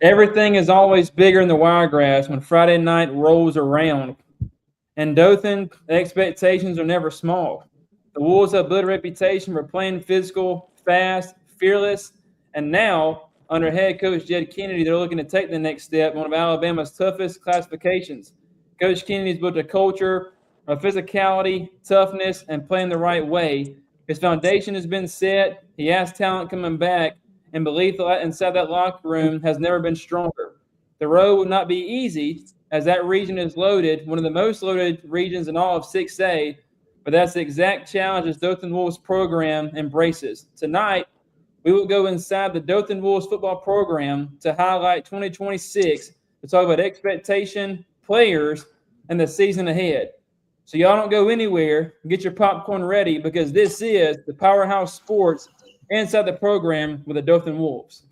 Everything is always bigger in the Wiregrass when Friday night rolls around. In Dothan, the expectations are never small. The Wolves have built a reputation for playing physical, fast, fearless, and now, under head coach Jed Kennedy, they're looking to take the next step in one of Alabama's toughest classifications. Coach Kennedy's built a culture of physicality, toughness, and playing the right way. His foundation has been set. He has talent coming back, and belief inside that locker room has never been stronger. The road will not be easy, as that region is loaded, one of the most loaded regions in all of 6A, but that's the exact challenge this Dothan Wolves program embraces. Tonight, we will go inside the Dothan Wolves football program to highlight 2026, to talk about expectation, players, and the season ahead. So y'all don't go anywhere. Get your popcorn ready because this is the Powerhouse Sports inside the program with the Dothan Wolves.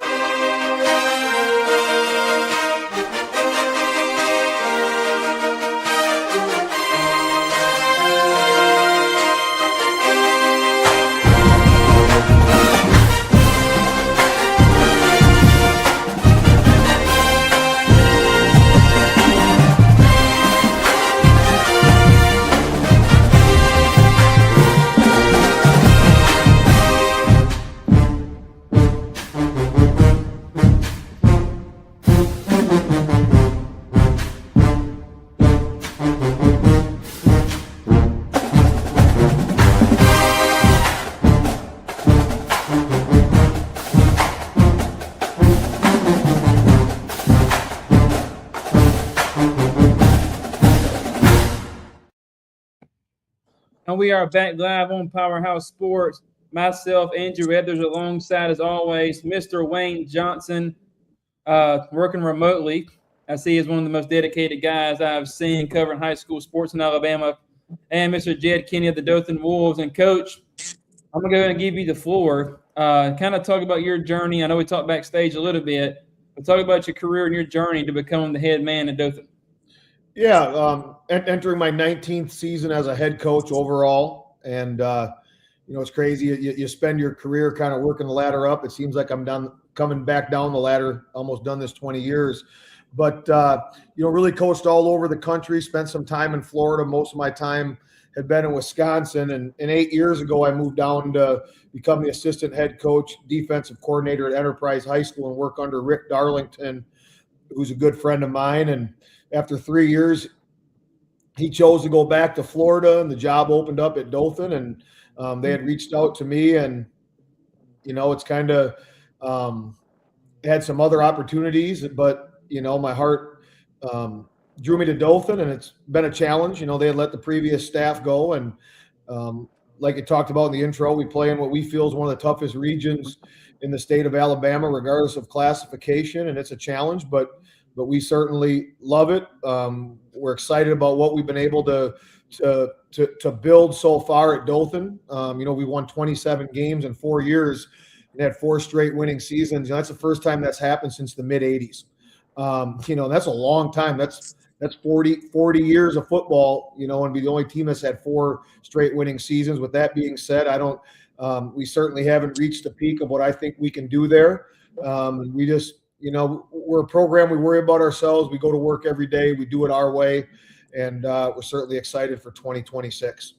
And we are back live on Powerhouse Sports. Myself, Andrew Edwards, alongside, as always, Mr. Wayne Johnson, working remotely. I see he's one of the most dedicated guys I've seen covering high school sports in Alabama. And Mr. Jed Kennedy of the Dothan Wolves. And, Coach, I'm going to go ahead and give you the floor. Kind of talk about your journey. I know we talked backstage a little bit, but talk about your career and your journey to become the head man at Dothan. Yeah, entering my 19th season as a head coach overall, and it's crazy. You spend your career kind of working the ladder up. It seems like I'm coming back down the ladder. Almost done this 20 years, but really coached all over the country. Spent some time in Florida. Most of my time had been in Wisconsin, and 8 years ago I moved down to become the assistant head coach, defensive coordinator at Enterprise High School, and work under Rick Darlington, who's a good friend of mine. And after 3 years, he chose to go back to Florida, and the job opened up at Dothan, and they had reached out to me, and it's kind of had some other opportunities, but my heart drew me to Dothan, and it's been a challenge. They had let the previous staff go, and like you talked about in the intro, we play in what we feel is one of the toughest regions in the state of Alabama, regardless of classification, and it's a challenge, but we certainly love it. We're excited about what we've been able to build so far at Dothan. We won 27 games in 4 years and had 4 straight winning seasons. That's the first time that's happened since the mid '80s. That's a long time. That's 40 years of football, and be the only team that's had 4 straight winning seasons. With that being said, we certainly haven't reached the peak of what I think we can do there. We just, we're a program. We worry about ourselves. We go to work every day. We do it our way, and we're certainly excited for 2026.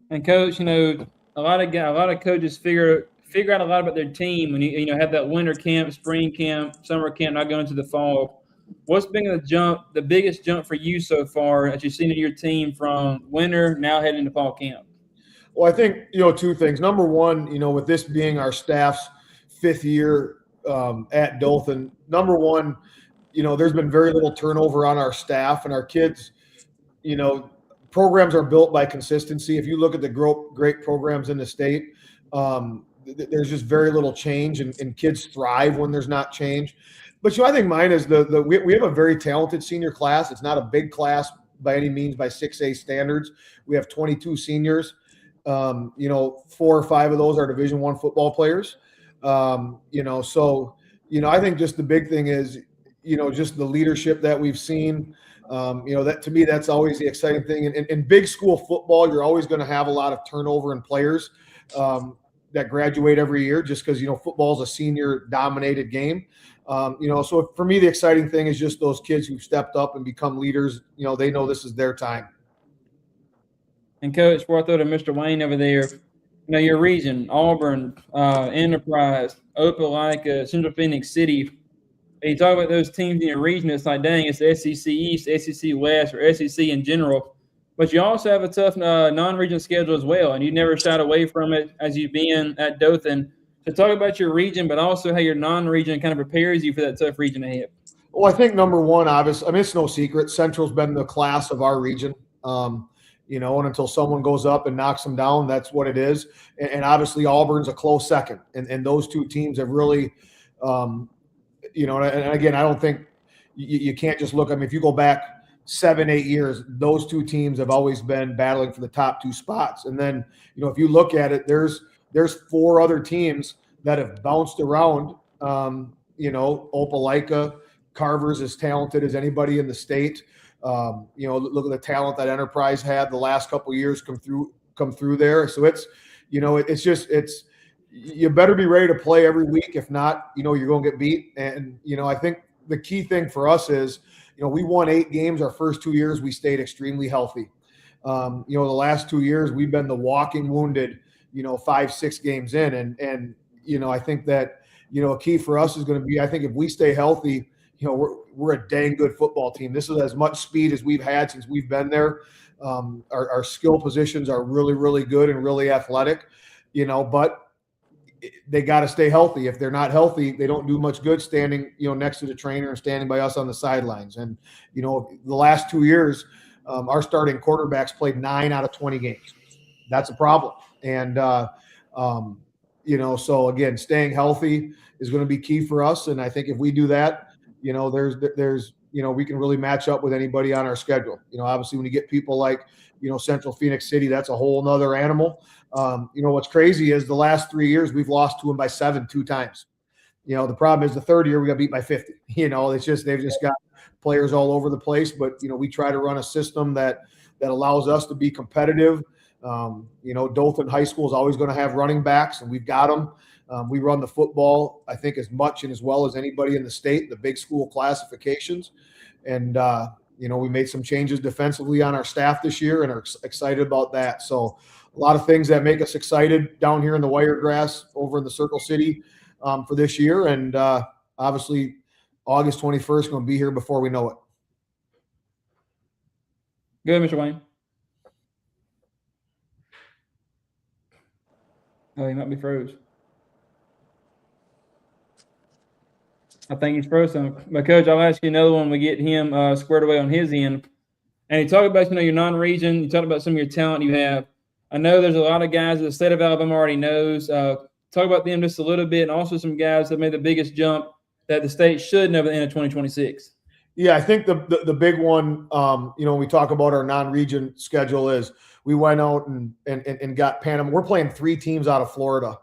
And Coach, a lot of coaches figure out a lot about their team when you have that winter camp, spring camp, summer camp, not going to the fall. What's been the biggest jump for you so far as you've seen in your team from winter now heading to fall camp? Well, I think 2 things. Number one, with this being our staff's 5th year at Dothan. Number one, there's been very little turnover on our staff, and our kids, programs are built by consistency. If you look at the great programs in the state, there's just very little change, and kids thrive when there's not change. But I think mine is we have a very talented senior class. It's not a big class by any means by 6A standards. We have 22 seniors. 4 or 5 of those are Division I football players. I think just the big thing is, just the leadership that we've seen. That to me, that's always the exciting thing. In big school football, you're always going to have a lot of turnover in players. that graduate every year just because, football is a senior dominated game. So for me, the exciting thing is just those kids who've stepped up and become leaders. They know this is their time. And Coach, before I throw to Mr. Wayne over there, your region, Auburn, Enterprise, Opelika, Central Phoenix City. You talk about those teams in your region, it's like, dang, it's the SEC East, SEC West, or SEC in general. But you also have a tough non-region schedule as well, and you never shied away from it as you've been at Dothan. So talk about your region, but also how your non-region kind of prepares you for that tough region ahead. Well, I think number one, obviously, it's no secret, Central's been the class of our region. And until someone goes up and knocks them down, that's what it is. And obviously Auburn's a close second. And those two teams have really, and again, I don't think you can't just look. If you go back 7-8 years, those two teams have always been battling for the top two spots. And then, if you look at it, there's 4 other teams that have bounced around. Opelika, Carver's as talented as anybody in the state. Look at the talent that Enterprise had the last couple of years come through there. So it's you better be ready to play every week. If not, you're going to get beat. And, I think the key thing for us is, we won 8 games our first 2 years. We stayed extremely healthy. The last 2 years we've been the walking wounded, 5-6 games in. And I think that, a key for us is going to be, I think if we stay healthy, we're a dang good football team. This is as much speed as we've had since we've been there. Our skill positions are really, really good and really athletic, but they got to stay healthy. If they're not healthy, they don't do much good standing, next to the trainer and standing by us on the sidelines. And, the last 2 years, our starting quarterbacks played 9 out of 20 games. That's a problem. And, so again, staying healthy is going to be key for us. And I think if we do that, there's we can really match up with anybody on our schedule. Obviously when you get people like, Central Phoenix City, that's a whole nother animal. What's crazy is the last 3 years we've lost to them by 7 2 times. The problem is the third year we got beat by 50. It's just they've just got players all over the place. But we try to run a system that allows us to be competitive. Dothan High School is always going to have running backs, and we've got them. We run the football, I think, as much and as well as anybody in the state, the big school classifications. And, we made some changes defensively on our staff this year and are excited about that. So a lot of things that make us excited down here in the Wiregrass over in the Circle City for this year. And obviously August 21st going to be here before we know it. Good, Mr. Wayne. Oh, he might be froze. I think he's frozen. But, Coach, I'll ask you another one. We get him squared away on his end. And you talk about, your non-region. You talk about some of your talent you have. I know there's a lot of guys that the state of Alabama already knows. Talk about them just a little bit, and also some guys that made the biggest jump that the state should know at the end of 2026. Yeah, I think the big one, when we talk about our non-region schedule is we went out and got Panama. We're playing 3 teams out of Florida.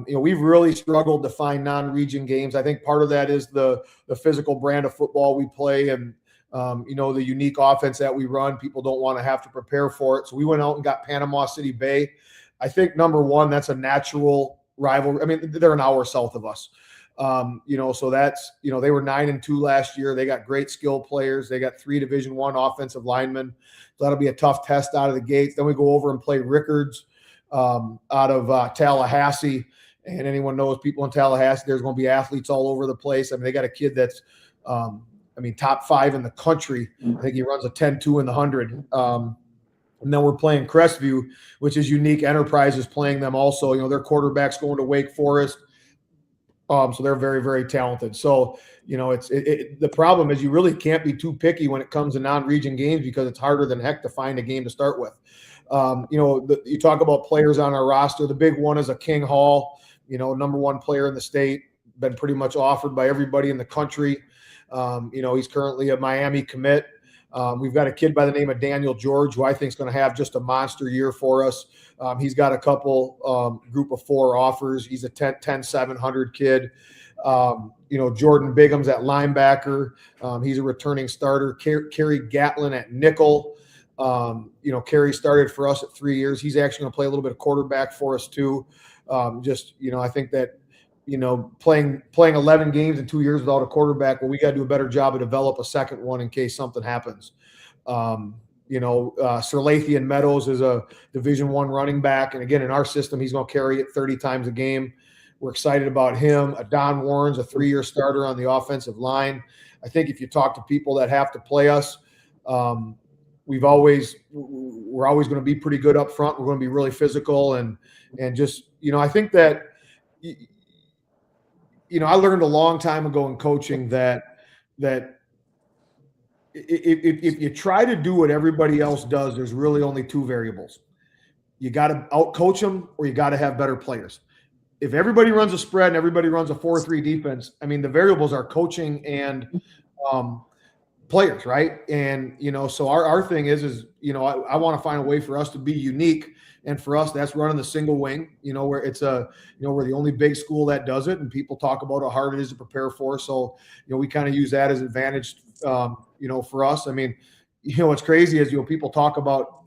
We've really struggled to find non-region games. I think part of that is the physical brand of football we play and, the unique offense that we run. People don't want to have to prepare for it. So we went out and got Panama City Bay. I think number one, that's a natural rivalry. They're an hour south of us. So that's, they were 9-2 last year. They got great skill players. They got 3 Division I offensive linemen. So that'll be a tough test out of the gates. Then we go over and play Rickards out of Tallahassee, and anyone knows people in Tallahassee, there's going to be athletes all over the place. They got a kid that's top 5 in the country. I think he runs a 10-2 in the 100. And then we're playing Crestview, which is unique. Enterprise is playing them also. Their quarterback's going to Wake Forest. So they're very, very talented. So, the problem is you really can't be too picky when it comes to non-region games because it's harder than heck to find a game to start with. You talk about players on our roster. The big one is a King Hall, number 1 player in the state, been pretty much offered by everybody in the country. He's currently a Miami commit. We've got a kid by the name of Daniel George, who I think is going to have just a monster year for us. He's got a couple group of 4 offers. He's a 10-700 kid. Jordan Bigham's at linebacker. He's a returning starter. Kerry Gatlin at nickel. Kerry started for us at 3 years. He's actually going to play a little bit of quarterback for us too. I think that, playing 11 games in 2 years without a quarterback, well, we got to do a better job of develop a second one in case something happens. Sirlathian Meadows is a Division I running back. And again, in our system, he's going to carry it 30 times a game. We're excited about him. Don Warren's a 3-year starter on the offensive line. I think if you talk to people that have to play us, we're always going to be pretty good up front. We're going to be really physical and just, I think that, I learned a long time ago in coaching that if you try to do what everybody else does, there's really only two variables. You got to out-coach them, or you got to have better players. If everybody runs a spread and everybody runs a 4-3 defense, I mean, the variables are coaching and players, right? And, so our thing is I want to find a way for us to be unique. And for us, that's running the single wing, where it's we're the only big school that does it. And people talk about how hard it is to prepare for. So, we kind of use that as advantage, for us. I mean, what's crazy is, people talk about,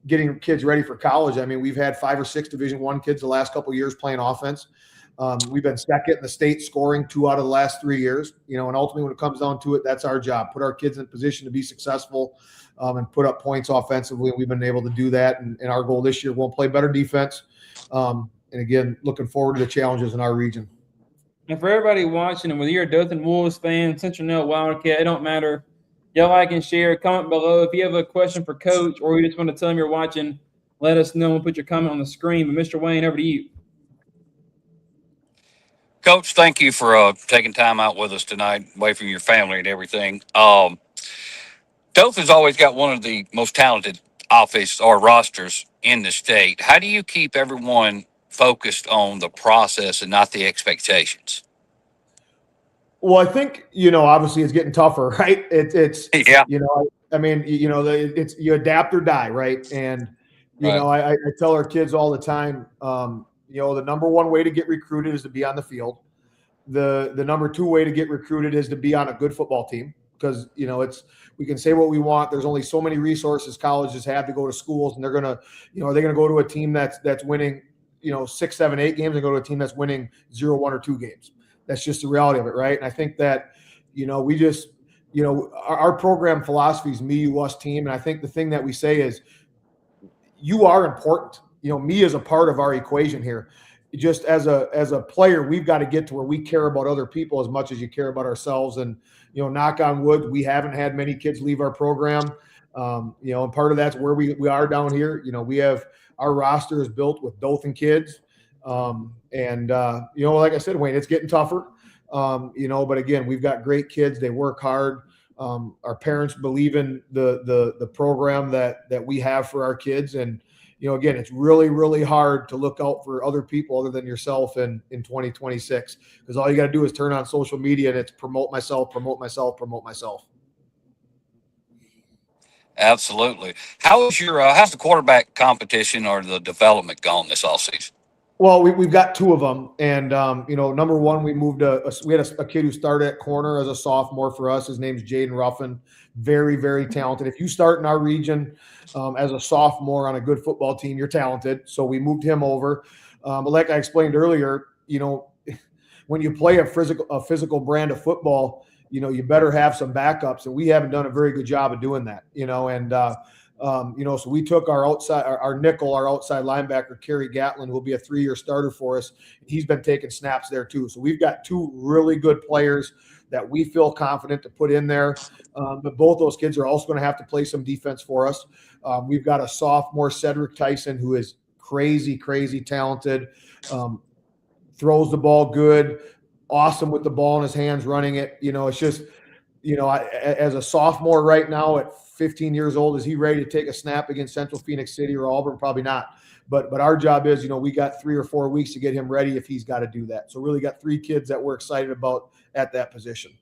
getting kids ready for college. I mean, we've had 5 or 6 Division I kids the last couple of years playing offense. We've been second in the state scoring 2 out of the last 3 years, and ultimately when it comes down to it, that's our job. Put our kids in a position to be successful and put up points offensively. And we've been able to do that. And our goal this year, we'll play better defense. And again, looking forward to the challenges in our region. And for everybody watching, and whether you're a Dothan Wolves fan, Citronelle Wildcat, it don't matter. Y'all like and share, comment below. If you have a question for Coach, or you just want to tell him you're watching, let us know and put your comment on the screen. But Mr. Wayne, over to you. Coach, thank you for taking time out with us tonight, away from your family and everything. Dothan's always got one of the most talented office or rosters in the state. How do you keep everyone focused on the process and not the expectations? Well, I think, obviously it's getting tougher, right? It's Yeah. It's you adapt or die, right? And, I tell our kids all the time, the number one way to get recruited is to be on the field. The number 2 way to get recruited is to be on a good football team, because, we can say what we want. There's only so many resources colleges have to go to schools, and they're going to, are they going to go to a team that's winning, 6, 7, 8 games, and go to a team that's winning 0, 1, or 2 games? That's just the reality of it, right? And I think that, we just, our program philosophy is me, you, us team. And I think the thing that we say is, you are important. Me is a part of our equation here. Just as a player, we've got to get to where we care about other people as much as you care about ourselves. And, knock on wood, we haven't had many kids leave our program. And part of that's where we are down here. We have, our roster is built with Dothan kids. Like I said, Wayne, it's getting tougher. But again, we've got great kids. They work hard. Our parents believe in the program that we have for our kids. And, again, it's really, really hard to look out for other people other than yourself in 2026, because all you got to do is turn on social media and it's promote myself, promote myself, promote myself. Absolutely. How's the quarterback competition or the development gone this offseason? Well, we've got 2 of them, and number 1, we moved we had a kid who started at corner as a sophomore for us. His name's Jaden Ruffin, very, very talented. If you start in our region as a sophomore on a good football team, you're talented. So we moved him over. But like I explained earlier, when you play a physical brand of football, you better have some backups, and we haven't done a very good job of doing that. So we took our nickel, our outside linebacker, Kerry Gatlin, who will be a 3-year starter for us. He's been taking snaps there too. So we've got 2 really good players that we feel confident to put in there. But both those kids are also going to have to play some defense for us. We've got a sophomore, Cedric Tyson, who is crazy, crazy talented, throws the ball good, awesome with the ball in his hands, running it. It's just, as a sophomore right now at 15 years old, is he ready to take a snap against Central Phoenix City or Auburn? Probably not. But our job is, we got 3 or 4 weeks to get him ready if he's got to do that. So really got 3 kids that we're excited about at that position.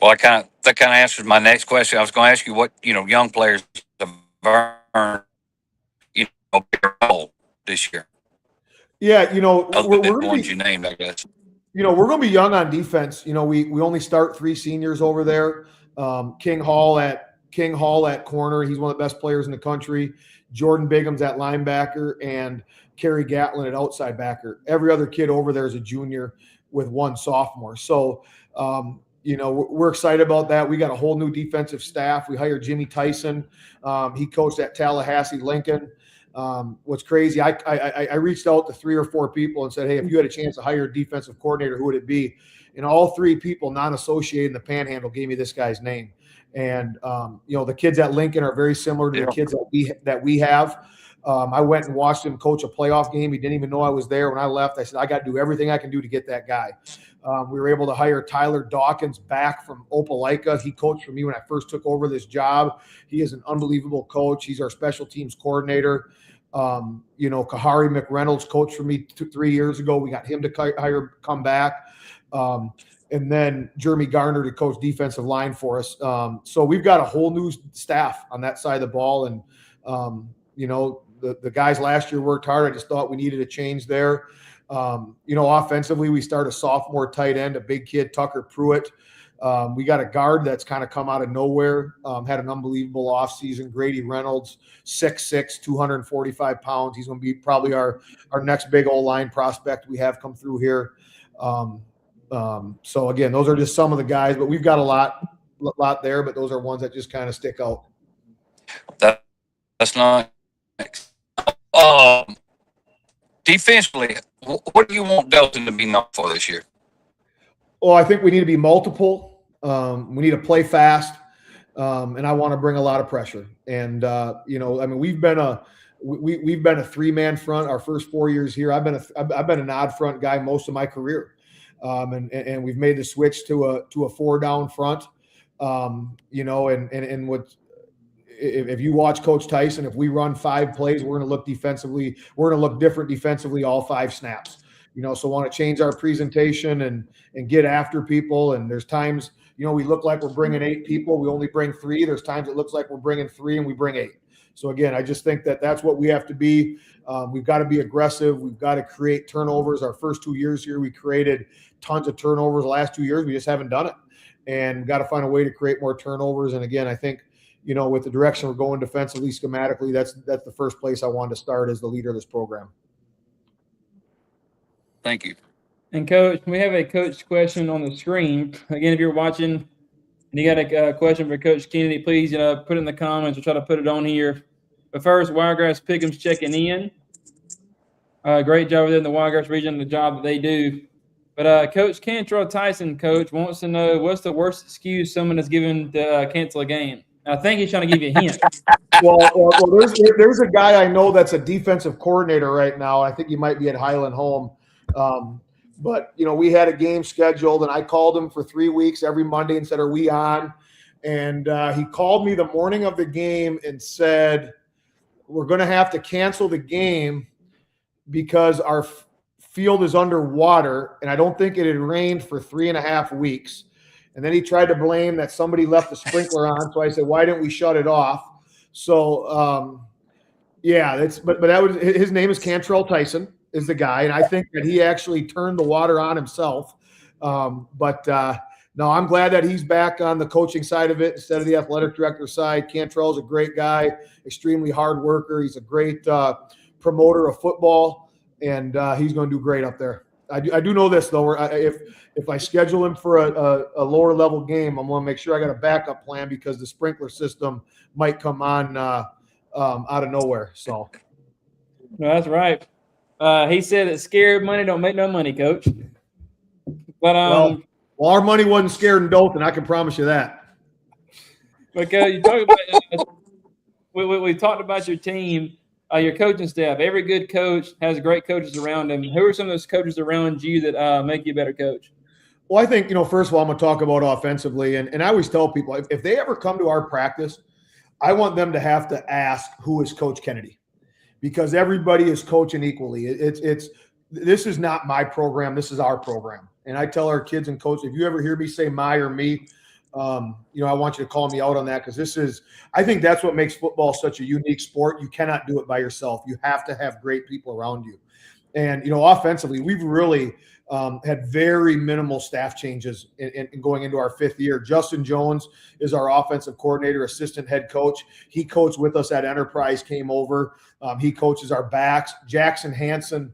Well, that kind of answers my next question. I was going to ask you what, young players have earned, a bigger role this year. Yeah, Other than the ones you named, I guess. We're going to be young on defense. We only start 3 seniors over there. King Hall at King Hall at corner. He's one of the best players in the country. Jordan Bigham's at linebacker, and Kerry Gatlin at outside backer. Every other kid over there is a junior with one sophomore. So, we're excited about that. We got a whole new defensive staff. We hired Jimmy Tyson. He coached at Tallahassee Lincoln. What's crazy, I reached out to 3 or 4 people and said, hey, if you had a chance to hire a defensive coordinator, who would it be? And all 3 people non-associated in the Panhandle gave me this guy's name. And, the kids at Lincoln are very similar to the kids that we have. I went and watched him coach a playoff game. He didn't even know I was there. When I left, I said, I got to do everything I can do to get that guy. We were able to hire Tyler Dawkins back from Opelika. He coached for me when I first took over this job. He is an unbelievable coach. He's our special teams coordinator. Kahari McReynolds coached for me 3 years ago. We got him to come back. And then Jeremy Garner to coach defensive line for us. So we've got a whole new staff on that side of the ball. And, the guys last year worked hard. I just thought we needed a change there. Offensively, we start a sophomore tight end, a big kid, Tucker Pruitt. We got a guard that's kind of come out of nowhere, had an unbelievable offseason. Grady Reynolds, 6'6", 245 pounds. He's going to be probably our next big O-line prospect we have come through here. So, again, those are just some of the guys, but we've got a lot there, but those are ones that just kind of stick out. That's nice. Defensively, what do you want Dothan to be known for this year? Well, I think we need to be multiple. We need to play fast, and I want to bring a lot of pressure. And we've been a 3-man front our first 4 years here. I've been an odd front guy most of my career, and we've made the switch to a 4-down front. And what. If you watch Coach Tyson, if we run 5 plays, we're going to look defensively. We're going to look different defensively all 5 snaps. So want to change our presentation and get after people. And there's times, we look like we're bringing 8 people. We only bring 3. There's times it looks like we're bringing 3 and we bring 8. So again, I just think that that's what we have to be. We've got to be aggressive. We've got to create turnovers. Our first 2 years here, we created tons of turnovers. The last 2 years, we just haven't done it. And we've got to find a way to create more turnovers. And again, I think, with the direction we're going defensively, schematically, that's the first place I wanted to start as the leader of this program. Thank you. And Coach, we have a coach question on the screen. Again, if you're watching and you got a question for Coach Kennedy, please put it in the comments. We'll try to put it on here. But first, Wiregrass Pickham's checking in. Great job within the Wiregrass region, the job that they do. But Coach Cantrell Tyson, Coach, wants to know what's the worst excuse someone has given to cancel a game. I think he's trying to give you a hint. Well, there's a guy I know that's a defensive coordinator right now. I think he might be at Highland Home. But we had a game scheduled, and I called him for 3 weeks every Monday and said, are we on? And he called me the morning of the game and said, we're going to have to cancel the game because our field is underwater, and I don't think it had rained for 3.5 weeks. And then he tried to blame that somebody left the sprinkler on. So I said, why didn't we shut it off? So, but that was, his name is Cantrell Tyson is the guy. And I think that he actually turned the water on himself. No, I'm glad that he's back on the coaching side of it instead of the athletic director side. Cantrell's a great guy, extremely hard worker. He's a great promoter of football, and he's going to do great up there. I do know this, though. If I schedule him for a lower level game, I'm going to make sure I got a backup plan because the sprinkler system might come on out of nowhere. So, no, that's right. He said that scared money don't make no money, Coach. But well, our money wasn't scared in Dothan. I can promise you that. But you talk about we talked about your team. Your coaching staff. Every good coach has great coaches around him. Who are some of those coaches around you that make you a better coach? Well, I think, first of all, I'm going to talk about offensively. And I always tell people, if they ever come to our practice, I want them to have to ask, who is Coach Kennedy? Because everybody is coaching equally. This is not my program. This is our program. And I tell our kids and coaches, if you ever hear me say my or me, I want you to call me out on that because I think that's what makes football such a unique sport. You cannot do it by yourself. You have to have great people around you. And, offensively, we've really had very minimal staff changes in going into our 5th year. Justin Jones is our offensive coordinator, assistant head coach. He coached with us at Enterprise, came over. He coaches our backs. Jackson Hanson,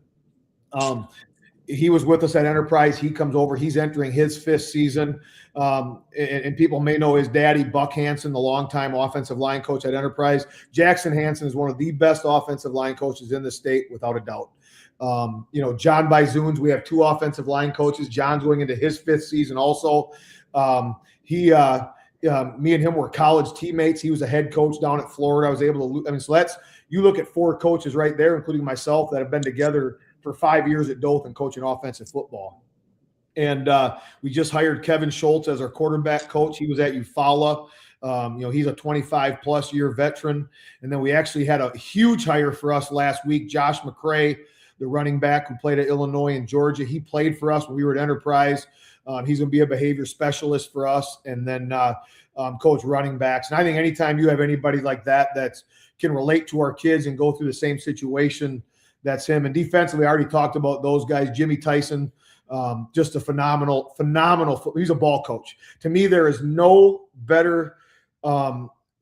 he was with us at Enterprise. He comes over. He's entering his 5th season. And people may know his daddy, Buck Hanson, the longtime offensive line coach at Enterprise. Jackson Hanson is one of the best offensive line coaches in the state, without a doubt. John Bizuns, we have 2 offensive line coaches. John's going into his 5th season also. Me and him were college teammates. He was a head coach down at Florida. I was able to, so you look at 4 coaches right there, including myself, that have been together for 5 years at Dothan coaching offensive football. And we just hired Kevin Schultz as our quarterback coach. He was at Eufaula. He's a 25-plus year veteran. And then we actually had a huge hire for us last week, Josh McCray, the running back who played at Illinois and Georgia. He played for us when we were at Enterprise. He's going to be a behavior specialist for us, and then coach running backs. And I think anytime you have anybody like that can relate to our kids and go through the same situation, that's him. And defensively, I already talked about those guys. Jimmy Tyson, just a phenomenal. He's a ball coach. To me, there is no better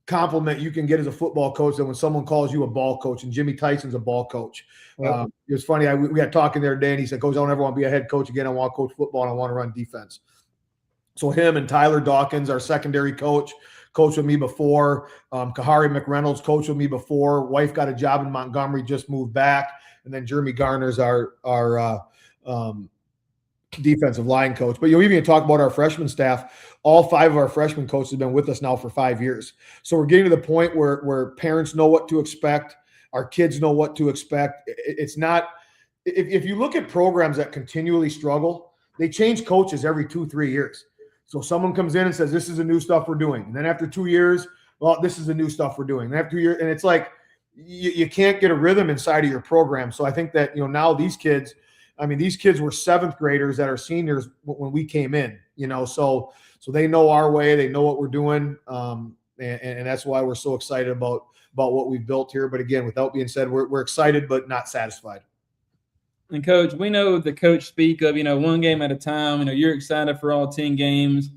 compliment you can get as a football coach than when someone calls you a ball coach. And Jimmy Tyson's a ball coach. It was funny. We got talking the other day, and he said, "Coach, I don't ever want to be a head coach again. I want to coach football, and I want to run defense." So him and Tyler Dawkins, our secondary coach, coached with me before. Kahari McReynolds coached with me before. Wife got a job in Montgomery, just moved back. And then Jeremy Garner's our defensive line coach. But you even talk about our freshman staff. All 5 of our freshman coaches have been with us now for 5 years. So we're getting to the point where parents know what to expect. Our kids know what to expect. It's not – if you look at programs that continually struggle, they change coaches every 2-3 years. So someone comes in and says, this is the new stuff we're doing. And then after 2 years, well, this is the new stuff we're doing. And after 2 years, and it's like you can't get a rhythm inside of your program. So I think that, now these kids were 7th graders that are seniors when we came in, so they know our way, they know what we're doing. And that's why we're so excited about what we've built here. But again, without being said, we're excited, but not satisfied. And Coach, we know the coach speak of, one game at a time. You're excited for all 10 games.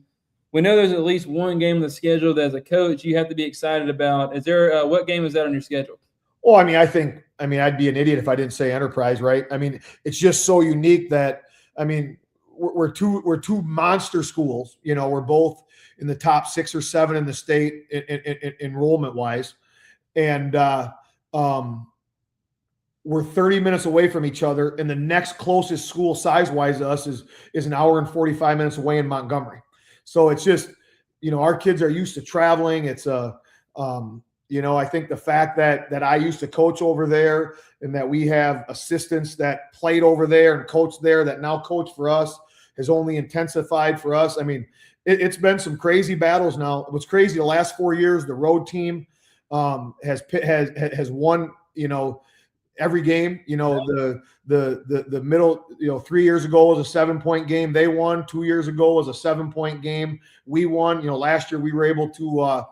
We know there's at least one game on the schedule that as a coach you have to be excited about. Is there what game is that on your schedule? Well, I'd be an idiot if I didn't say Enterprise, right? It's just so unique that, we're two monster schools. We're both in the top 6 or 7 in the state enrollment wise. And we're 30 minutes away from each other. And the next closest school size wise to us is an hour and 45 minutes away in Montgomery. So it's just, our kids are used to traveling. It's I think the fact that I used to coach over there and that we have assistants that played over there and coached there that now coach for us has only intensified for us. It's been some crazy battles now. What's crazy, the last 4 years, the road team has won, every game. The middle, 3 years ago was a 7-point game. They won. 2 years ago was a 7-point game. We won. Last year we were able to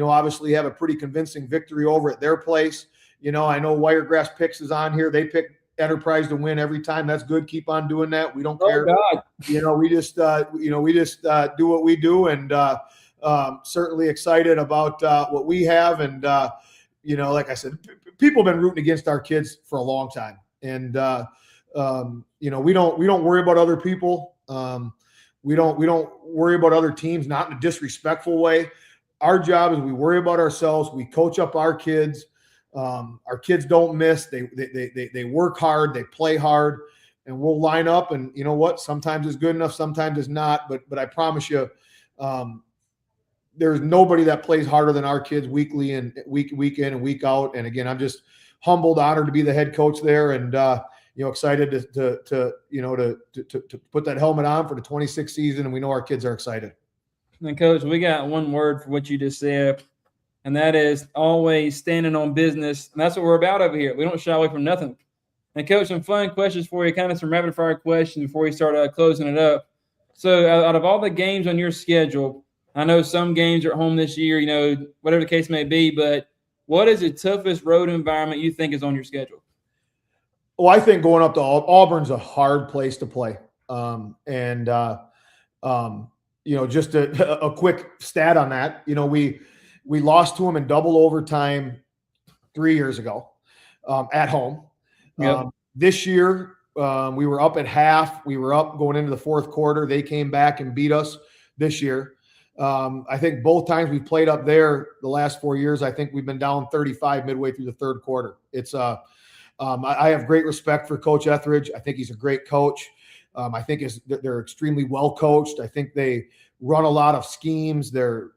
obviously have a pretty convincing victory over at their place. I know Wiregrass Picks is on here. They pick Enterprise to win every time. That's good. Keep on doing that. We don't care. God. We just do what we do, and certainly excited about what we have. And like I said, people have been rooting against our kids for a long time, and we don't worry about other people. We don't worry about other teams, not in a disrespectful way. Our job is we worry about ourselves. We coach up our kids. Our kids don't miss. They work hard. They play hard, and we'll line up. And you know what? Sometimes it's good enough. Sometimes it's not. But I promise you, there's nobody that plays harder than our kids weekly and week in and week out. And again, I'm just humbled, honored to be the head coach there, and excited to put that helmet on for the 26th season. And we know our kids are excited. And Coach, we got one word for what you just said, and that is always standing on business. And that's what we're about over here. We don't shy away from nothing. And Coach, some fun questions for you, kind of some rapid fire questions before we start closing it up. So out of all the games on your schedule, I know some games are at home this year, whatever the case may be, but what is the toughest road environment you think is on your schedule? Well, I think going up to Auburn's a hard place to play. And just a quick stat on that. We lost to them in double overtime 3 years ago at home. Yep. This year, we were up at half. We were up going into the fourth quarter. They came back and beat us this year. I think both times we played up there the last 4 years, I think we've been down 35 midway through the third quarter. I have great respect for Coach Etheridge. I think he's a great coach. I think they're extremely well coached. I think they run a lot of schemes. They're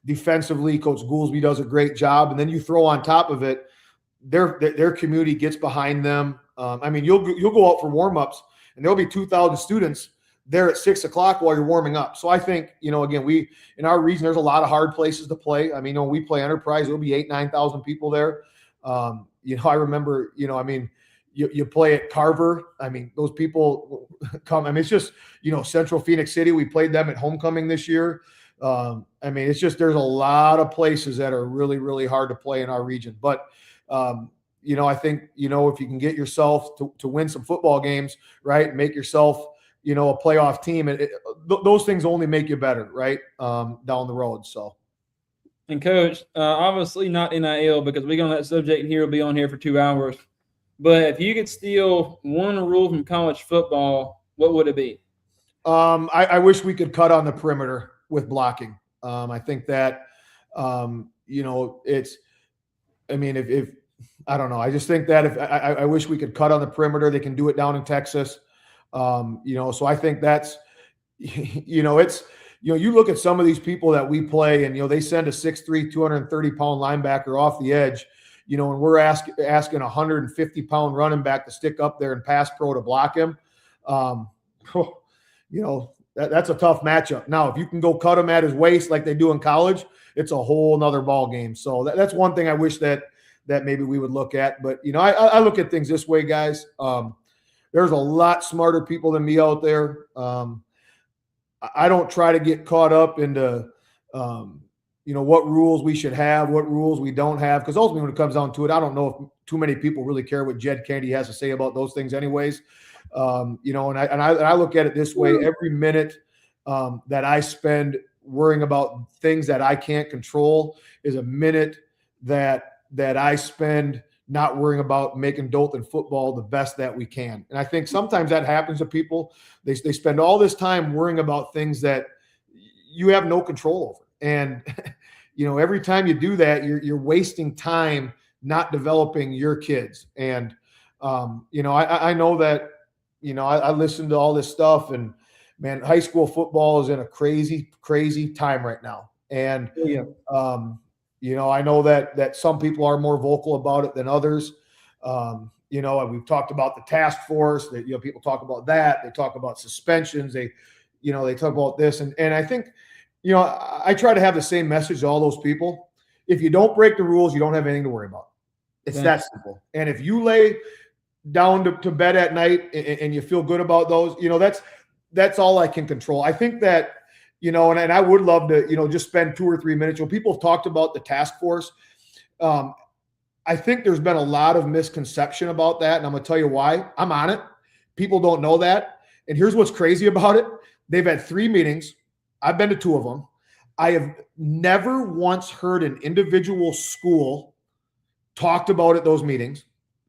defensively, Coach Goolsby does a great job. And then you throw on top of it, their community gets behind them. You'll go out for warm-ups and there'll be 2,000 students there at 6 o'clock while you're warming up. So I think, again, we, in our region, there's a lot of hard places to play. When we play Enterprise, there'll be 8,000-9,000 people there. I remember, you play at Carver. Those people come. It's just, Central Phoenix City. We played them at homecoming this year. It's just, there's a lot of places that are really, really hard to play in our region. But, I think, if you can get yourself to win some football games, right, make yourself, a playoff team, those things only make you better, right, down the road. So. And Coach, obviously not NIL, because we're going to that subject here. We'll be on here for 2 hours. But if you could steal one rule from college football, what would it be? I wish we could cut on the perimeter with blocking. I think that, it's, if I don't know, I just think that I wish we could cut on the perimeter. They can do it down in Texas. So I think that's, it's, you look at some of these people that we play and, they send a 6'3", 230-pound linebacker off the edge, and we're asking a 150-pound running back to stick up there and pass pro to block him. That's a tough matchup. Now, if you can go cut him at his waist like they do in college, it's a whole nother ball game. So that's one thing I wish that maybe we would look at. But, I look at things this way, guys. There's a lot smarter people than me out there. I don't try to get caught up into, what rules we should have, what rules we don't have. Because ultimately, when it comes down to it, I don't know if too many people really care what Jed Kennedy has to say about those things anyways. And I look at it this way: every minute that I spend worrying about things that I can't control is a minute that I spend not worrying about making Dothan football the best that we can. And I think sometimes that happens to people. They spend all this time worrying about things that you have no control over. And, every time you do that, you're wasting time not developing your kids. And, I know that, I listen to all this stuff, and man, high school football is in a crazy, crazy time right now. And, I know that some people are more vocal about it than others. We've talked about the task force. That people talk about that. They talk about suspensions. They talk about this, and I think, I try to have the same message to all those people. If you don't break the rules, you don't have anything to worry about. It's that simple. And if you lay down to bed at night and you feel good about those, that's all I can control. I think that. And I would love to, just spend 2 or 3 minutes. People have talked about the task force. I think there's been a lot of misconception about that, and I'm going to tell you why. I'm on it. People don't know that. And here's what's crazy about it. They've had 3 meetings. I've been to 2 of them. I have never once heard an individual school talked about at those meetings.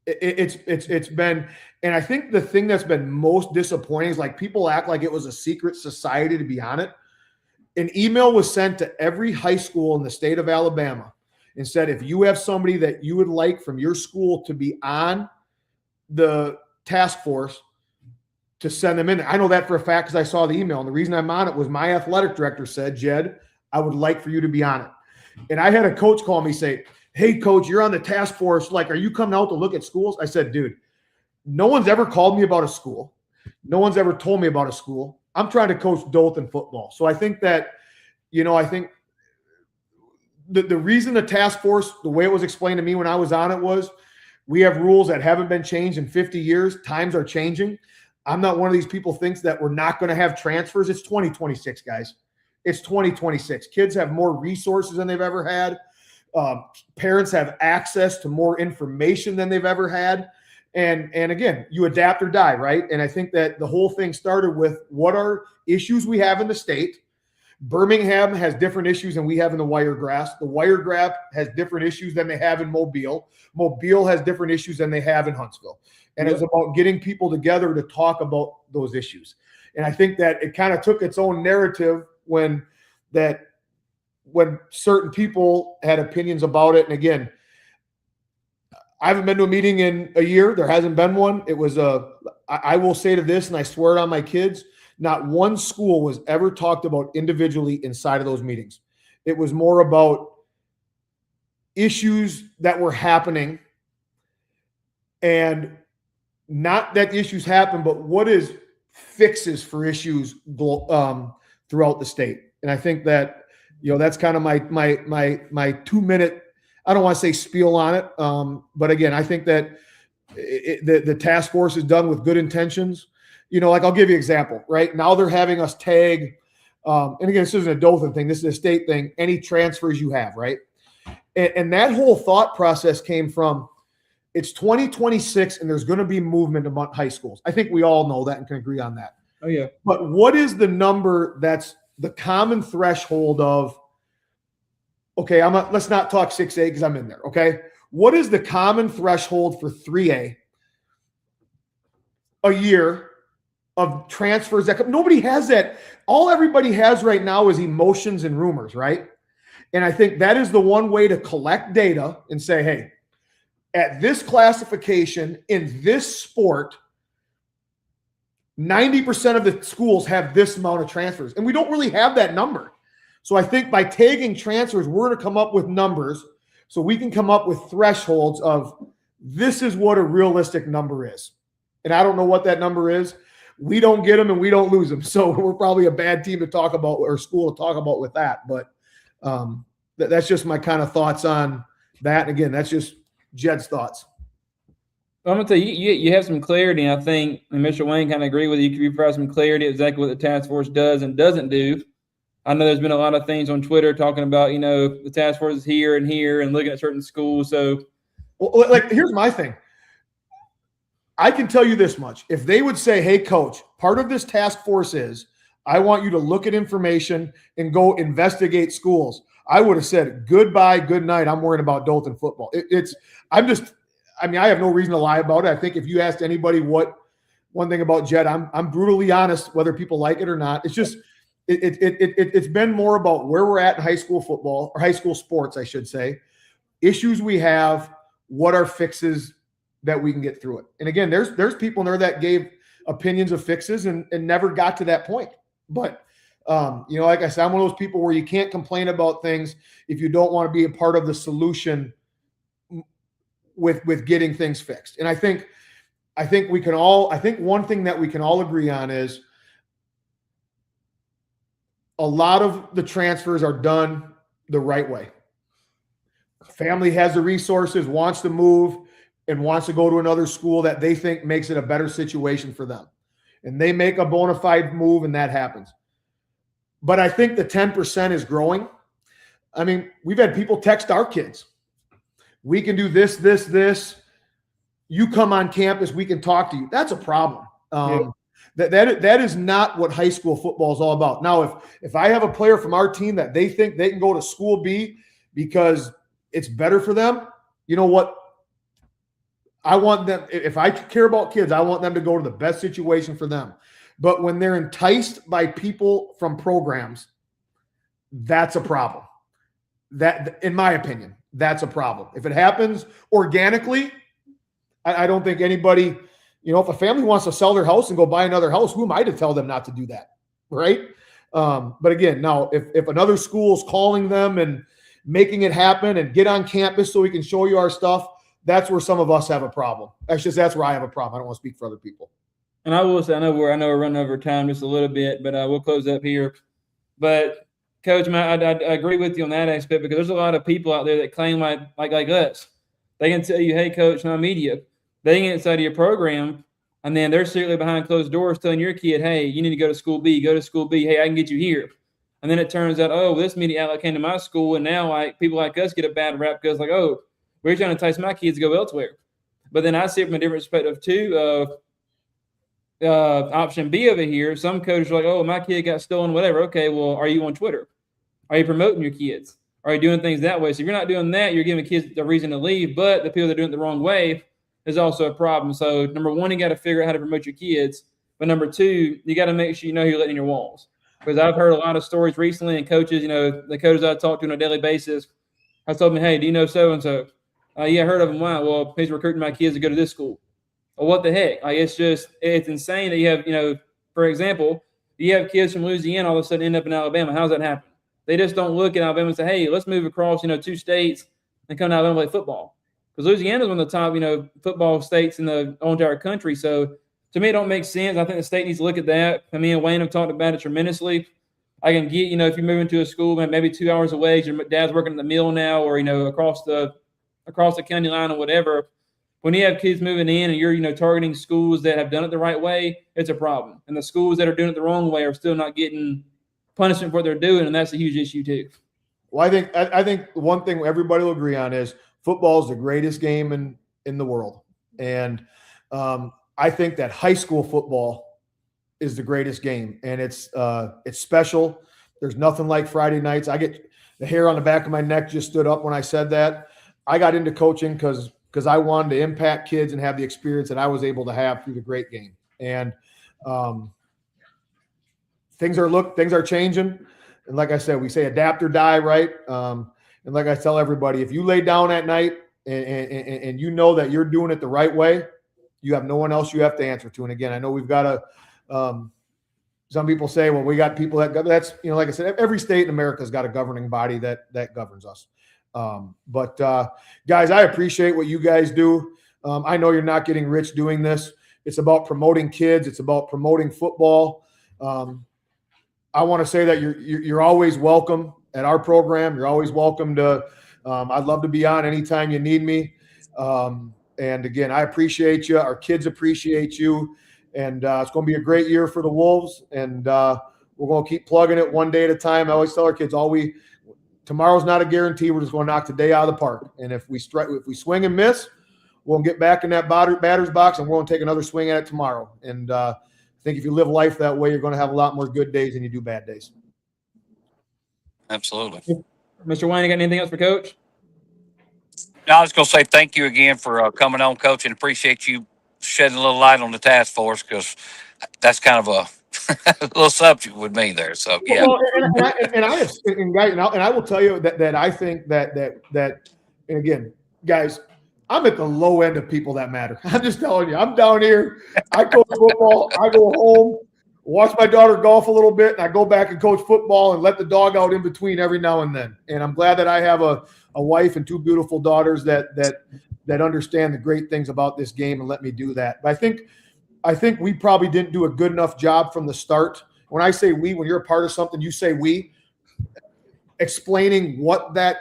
It's been, and I think the thing that's been most disappointing is like people act like it was a secret society to be on it. An email was sent to every high school in the state of Alabama and said, if you have somebody that you would like from your school to be on the task force, to send them in. I know that for a fact because I saw the email. And the reason I'm on it was my athletic director said, Jed, I would like for you to be on it. And I had a coach call me say, hey, coach, you're on the task force. Like, are you coming out to look at schools? I said, dude, no one's ever called me about a school. No one's ever told me about a school. I'm trying to coach Dothan football. So I think that, I think the reason the task force, the way it was explained to me when I was on it was we have rules that haven't been changed in 50 years. Times are changing. I'm not one of these people thinks that we're not going to have transfers. It's 2026, guys. It's 2026. Kids have more resources than they've ever had. Parents have access to more information than they've ever had. And again, you adapt or die, right? And I think that the whole thing started with what are issues we have in the state. Birmingham has different issues than we have in the Wiregrass. The Wiregrass has different issues than they have in Mobile. Mobile has different issues than they have in Huntsville. And it's about getting people together to talk about those issues. And I think that it kind of took its own narrative when certain people had opinions about it. And again, I haven't been to a meeting in a year. There hasn't been one. It was I will say to this, and I swear it on my kids, not one school was ever talked about individually inside of those meetings. It was more about issues that were happening, and not that issues happen, but what is fixes for issues throughout the state. And I think that, that's kind of my 2-minute, I don't want to say spiel on it. But again, I think that the task force is done with good intentions. Like I'll give you an example, right? Now they're having us tag, and again, this isn't a Dothan thing, this is a state thing, any transfers you have, right? And that whole thought process came from, it's 2026 and there's going to be movement among high schools. I think we all know that and can agree on that. Oh, yeah. But what is the number that's the common threshold of, okay, let's not talk 6A because I'm in there, okay? What is the common threshold for 3A a year of transfers that nobody has that. All everybody has right now is emotions and rumors, right? And I think that is the one way to collect data and say, hey, at this classification in this sport, 90% of the schools have this amount of transfers. And we don't really have that number. So I think by tagging transfers, we're going to come up with numbers so we can come up with thresholds of this is what a realistic number is. And I don't know what that number is. We don't get them and we don't lose them. So we're probably a bad team to talk about or school to talk about with that. But that's just my kind of thoughts on that. And again, that's just Jed's thoughts. I'm going to tell you, you have some clarity. And I think, and Mr. Wayne kind of agree with you. You can provide some clarity exactly what the task force does and doesn't do. I know there's been a lot of things on Twitter talking about, the task force is here and looking at certain schools. So, well, like, here's my thing. I can tell you this much. If they would say, hey, coach, part of this task force is I want you to look at information and go investigate schools, I would have said, goodbye, good night. I'm worried about Dothan football. I have no reason to lie about it. I think if you asked anybody one thing about Jed, I'm brutally honest, whether people like it or not. It's just, it's been more about where we're at in high school football, or high school sports, I should say, issues we have, what are fixes that we can get through it. And again, there's people in there that gave opinions of fixes and never got to that point. But, like I said, I'm one of those people where you can't complain about things if you don't want to be a part of the solution with getting things fixed. And I think one thing that we can all agree on is a lot of the transfers are done the right way. Family has the resources, wants to move, and wants to go to another school that they think makes it a better situation for them. And they make a bona fide move, and that happens. But I think the 10% is growing. I mean, we've had people text our kids. We can do this, this, this. You come on campus, we can talk to you. That's a problem. That is not what high school football is all about. Now, if I have a player from our team that they think they can go to school B because it's better for them, you know what? I want them, if I care about kids, I want them to go to the best situation for them. But when they're enticed by people from programs, that's a problem. That, in my opinion, that's a problem. If it happens organically, I don't think anybody, if a family wants to sell their house and go buy another house, who am I to tell them not to do that? Right. But again, now if another school is calling them and making it happen and get on campus so we can show you our stuff, that's where some of us have a problem. That's where I have a problem. I don't want to speak for other people. And I will say, I know we're running over time just a little bit, but we'll close up here. But Coach, I agree with you on that aspect, because there's a lot of people out there that claim like us. They can tell you, hey, Coach, my media. They get inside of your program, and then they're secretly behind closed doors telling your kid, hey, you need to go to school B. Go to school B. Hey, I can get you here. And then it turns out, oh, this media outlet came to my school, and now people like us get a bad rap because we're trying to entice my kids to go elsewhere. But then I see it from a different perspective too. Option B over here, some coaches are like, oh, my kid got stolen, whatever. Okay, well, are you on Twitter? Are you promoting your kids? Are you doing things that way? So if you're not doing that, you're giving kids a reason to leave. But the people that are doing it the wrong way is also a problem. So number one, you got to figure out how to promote your kids. But number two, you got to make sure you know who you're letting in your walls. Because I've heard a lot of stories recently, and coaches, the coaches I talk to on a daily basis, I told me, hey, do you know so-and-so? Yeah, I heard of him. Why? Well, he's recruiting my kids to go to this school. Well, what the heck? Like, it's insane that you have, for example, you have kids from Louisiana all of a sudden end up in Alabama. How's that happen? They just don't look at Alabama and say, hey, let's move across, 2 states and come to Alabama and play football. Because Louisiana is one of the top, football states in the whole entire country. So to me, it don't make sense. I think the state needs to look at that. Me and Wayne have talked about it tremendously. I can get, if you're moving to a school, maybe 2 hours away, your dad's working at the mill now, or, across the county line or whatever. When you have kids moving in and you're, targeting schools that have done it the right way, it's a problem. And the schools that are doing it the wrong way are still not getting punishment for what they're doing, and that's a huge issue too. Well, I think one thing everybody will agree on is football is the greatest game in the world. And I think that high school football is the greatest game, and it's special. There's nothing like Friday nights. I get the hair on the back of my neck just stood up when I said that. I got into coaching because I wanted to impact kids and have the experience that I was able to have through the great game. And things are changing. And like I said, we say adapt or die, right? And like I tell everybody, if you lay down at night and you know that you're doing it the right way, you have no one else you have to answer to. And again, I know we've got some people say, well, we got people that's, like I said, every state in America has got a governing body that governs us. But guys, I appreciate what you guys do. I know you're not getting rich doing this. It's about promoting kids. It's about promoting football. I want to say that you're always welcome at our program. You're always welcome to, I'd love to be on anytime you need me. And again, I appreciate you. Our kids appreciate you. And it's going to be a great year for the Wolves. And we're going to keep plugging it one day at a time. I always tell our kids, tomorrow's not a guarantee. We're just going to knock the day out of the park. And if we swing and miss, we'll get back in that batter's box and we're going to take another swing at it tomorrow. And I think if you live life that way, you're going to have a lot more good days than you do bad days. Absolutely. Mr. Wayne, you got anything else for Coach? No, I was going to say thank you again for coming on, Coach, and appreciate you shedding a little light on the task force, because that's kind of a little subject with me there. So yeah. Well, and I will tell you that I think that and again, guys, I'm at the low end of people that matter. I'm just telling you, I'm down here. I coach football. I go home, watch my daughter golf a little bit, and I go back and coach football and let the dog out in between every now and then. And I'm glad that I have a wife and 2 beautiful daughters that understand the great things about this game and let me do that. But I think we probably didn't do a good enough job from the start. When I say we, when you're a part of something, you say we, explaining what that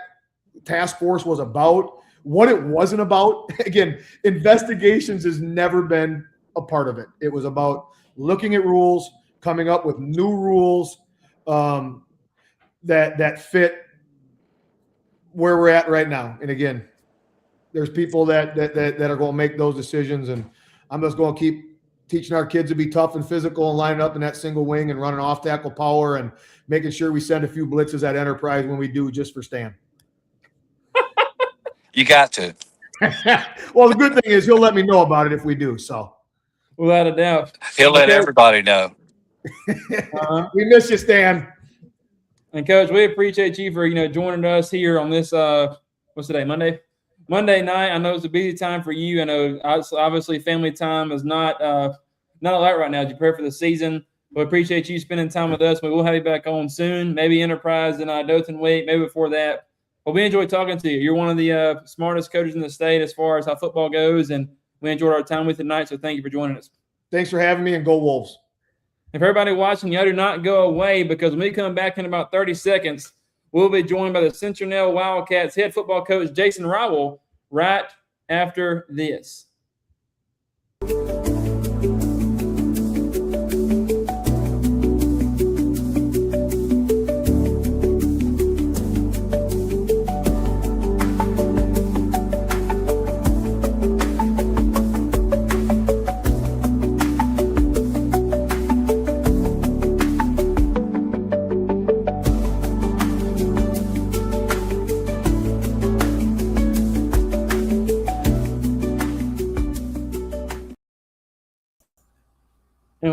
task force was about, what it wasn't about. Again, investigations has never been a part of it. It was about looking at rules, coming up with new rules that fit where we're at right now. And again, there's people that are going to make those decisions, and I'm just going to keep teaching our kids to be tough and physical and lining up in that single wing and running off tackle power and making sure we send a few blitzes at Enterprise when we do, just for Stan. You got to. Well, the good thing is he'll let me know about it if we do. So, without a doubt, he'll let everybody know. We miss you, Stan. And Coach, we appreciate you for joining us here on this what's today, Monday night. I know it's a busy time for you. I know obviously family time is not a lot right now as you prepare for the season. We appreciate you spending time with us. We will have you back on soon, maybe Enterprise in Dothan week, maybe before that. But we enjoyed talking to you. You're one of the smartest coaches in the state as far as how football goes, and we enjoyed our time with you tonight, so thank you for joining us. Thanks for having me, and go Wolves. If everybody watching, y'all do not go away, because when we come back in about 30 seconds, we'll be joined by the Citronelle Wildcats head football coach, Jason Rowell, right after this.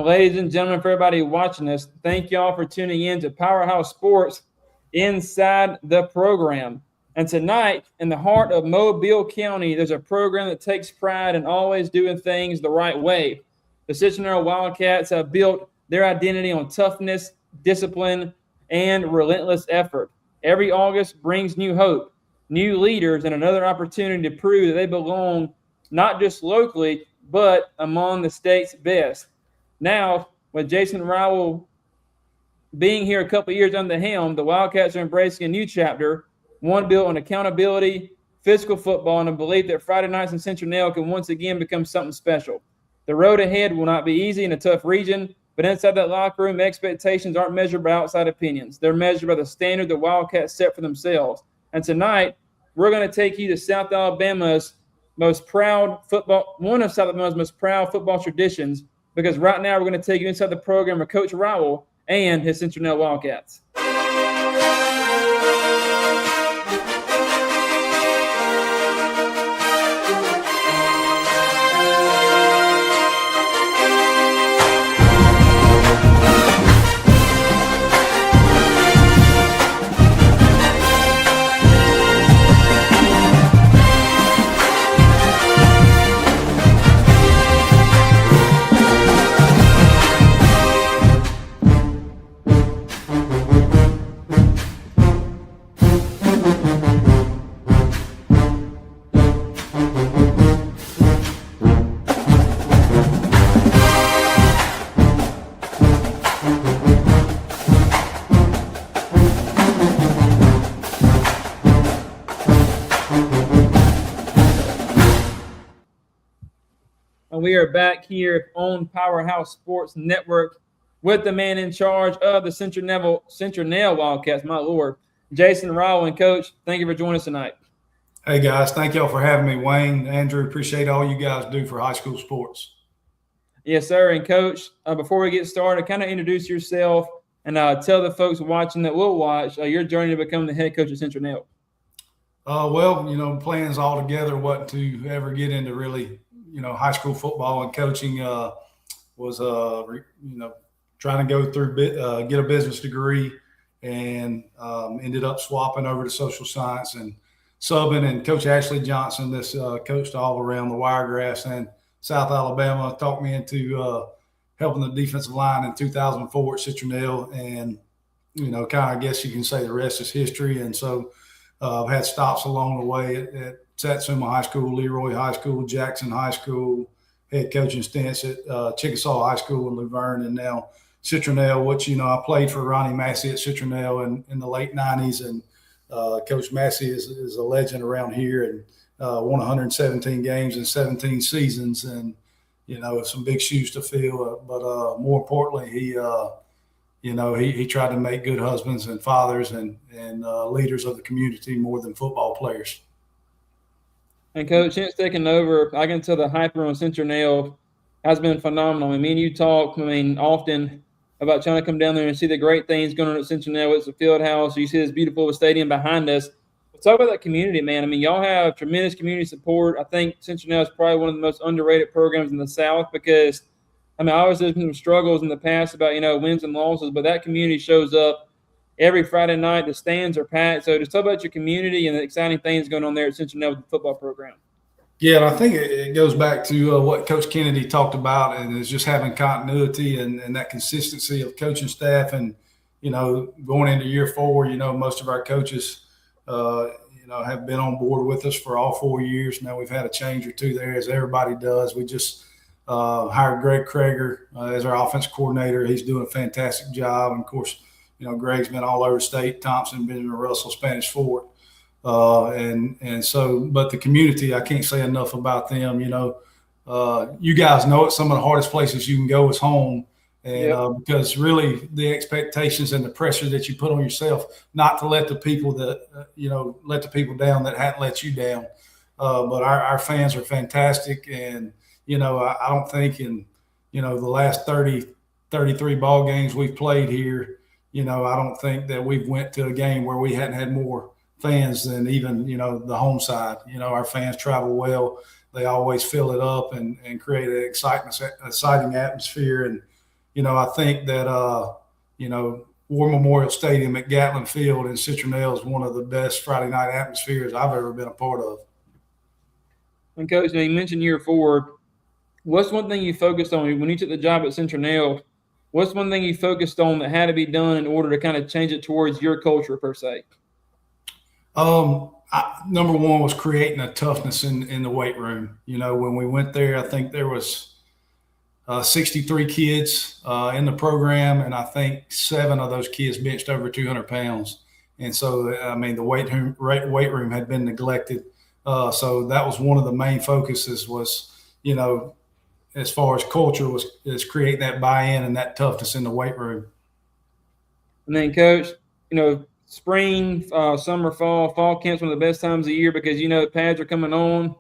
ladies and gentlemen, for everybody watching us, thank y'all for tuning in to Powerhouse Sports Inside the Program. And tonight, in the heart of Mobile County, there's a program that takes pride in always doing things the right way. The Citronelle Wildcats have built their identity on toughness, discipline, and relentless effort. Every August brings new hope, new leaders, and another opportunity to prove that they belong not just locally, but among the state's best. Now, with Jason Rowell being here a couple of years under the helm, the Wildcats are embracing a new chapter, one built on accountability, physical football, and a belief that Friday nights in Citronelle can once again become something special. The road ahead will not be easy in a tough region, but inside that locker room, expectations aren't measured by outside opinions. They're measured by the standard the Wildcats set for themselves. And tonight, we're going to take you to South Alabama's most proud football, one of South Alabama's most proud football traditions, because right now we're going to take you inside the program of Coach Rowell and his Citronelle Wildcats. And we are back here on Powerhouse Sports Network with the man in charge of the Citronelle Wildcats, my Lord, Jason Rowell. And Coach, thank you for joining us tonight. Hey, guys. Thank y'all for having me. Wayne, Andrew, appreciate all you guys do for high school sports. Yes, sir. And, Coach, before we get started, kind of introduce yourself and tell the folks watching that will watch your journey to become the head coach of Citronelle. Plans all together wasn't to ever get into really – high school football and coaching was, trying to go through, get a business degree and ended up swapping over to social science and subbing. And Coach Ashley Johnson, this coached all around the Wiregrass and South Alabama, talked me into helping the defensive line in 2004 at Citronelle. And, I guess you can say the rest is history. And so I've had stops along the way at Satsuma High School, Leroy High School, Jackson High School, head coaching stints at Chickasaw High School in Luverne, and now Citronelle, which, I played for Ronnie Massey at Citronelle in the late 90s. And Coach Massey is a legend around here and won 117 games in 17 seasons. And, some big shoes to fill. But more importantly, he tried to make good husbands and fathers and leaders of the community more than football players. And, Coach, since taking over, I can tell the hype around Citronelle has been phenomenal. Me and you talk, often about trying to come down there and see the great things going on at Citronelle. It's a field house. You see this beautiful stadium behind us. Let's talk about that community, man. Y'all have tremendous community support. I think Citronelle is probably one of the most underrated programs in the South because, obviously there's been some struggles in the past about, wins and losses, but that community shows up every Friday night. The stands are packed. So just talk about your community and the exciting things going on there at Citronelle with the football program. Yeah, and I think it goes back to what Coach Kennedy talked about, and is just having continuity and that consistency of coaching staff. And, going into year 4, most of our coaches, have been on board with us for all 4 years. Now we've had a change or two there, as everybody does. We just hired Greg Krager as our offense coordinator. He's doing a fantastic job. And, of course, Greg's been all over state, Thompson, Benjamin Russell, Spanish Fort. But the community, I can't say enough about them. You guys know it. Some of the hardest places you can go is home. And because really the expectations and the pressure that you put on yourself, not to let the people let the people down that hadn't let you down. But our fans are fantastic. And, I don't think in, the last 33 ball games we've played here, I don't think that we've went to a game where we hadn't had more fans than even, the home side. Our fans travel well. They always fill it up and create an exciting atmosphere. And, I think that War Memorial Stadium at Gatlin Field in Citronelle is one of the best Friday night atmospheres I've ever been a part of. And Coach, you mentioned year 4. What's one thing you focused on when you took the job at Citronelle? What's one thing you focused on that had to be done in order to kind of change it towards your culture per se? Number one was creating a toughness in the weight room. When we went there, I think there was 63 kids in the program, and I think 7 of those kids benched over 200 pounds. And so, the weight room had been neglected. So that was one of the main focuses was, as far as culture is creating that buy-in and that toughness in the weight room. And then, Coach, spring, summer, fall camp's one of the best times of the year because pads are coming on.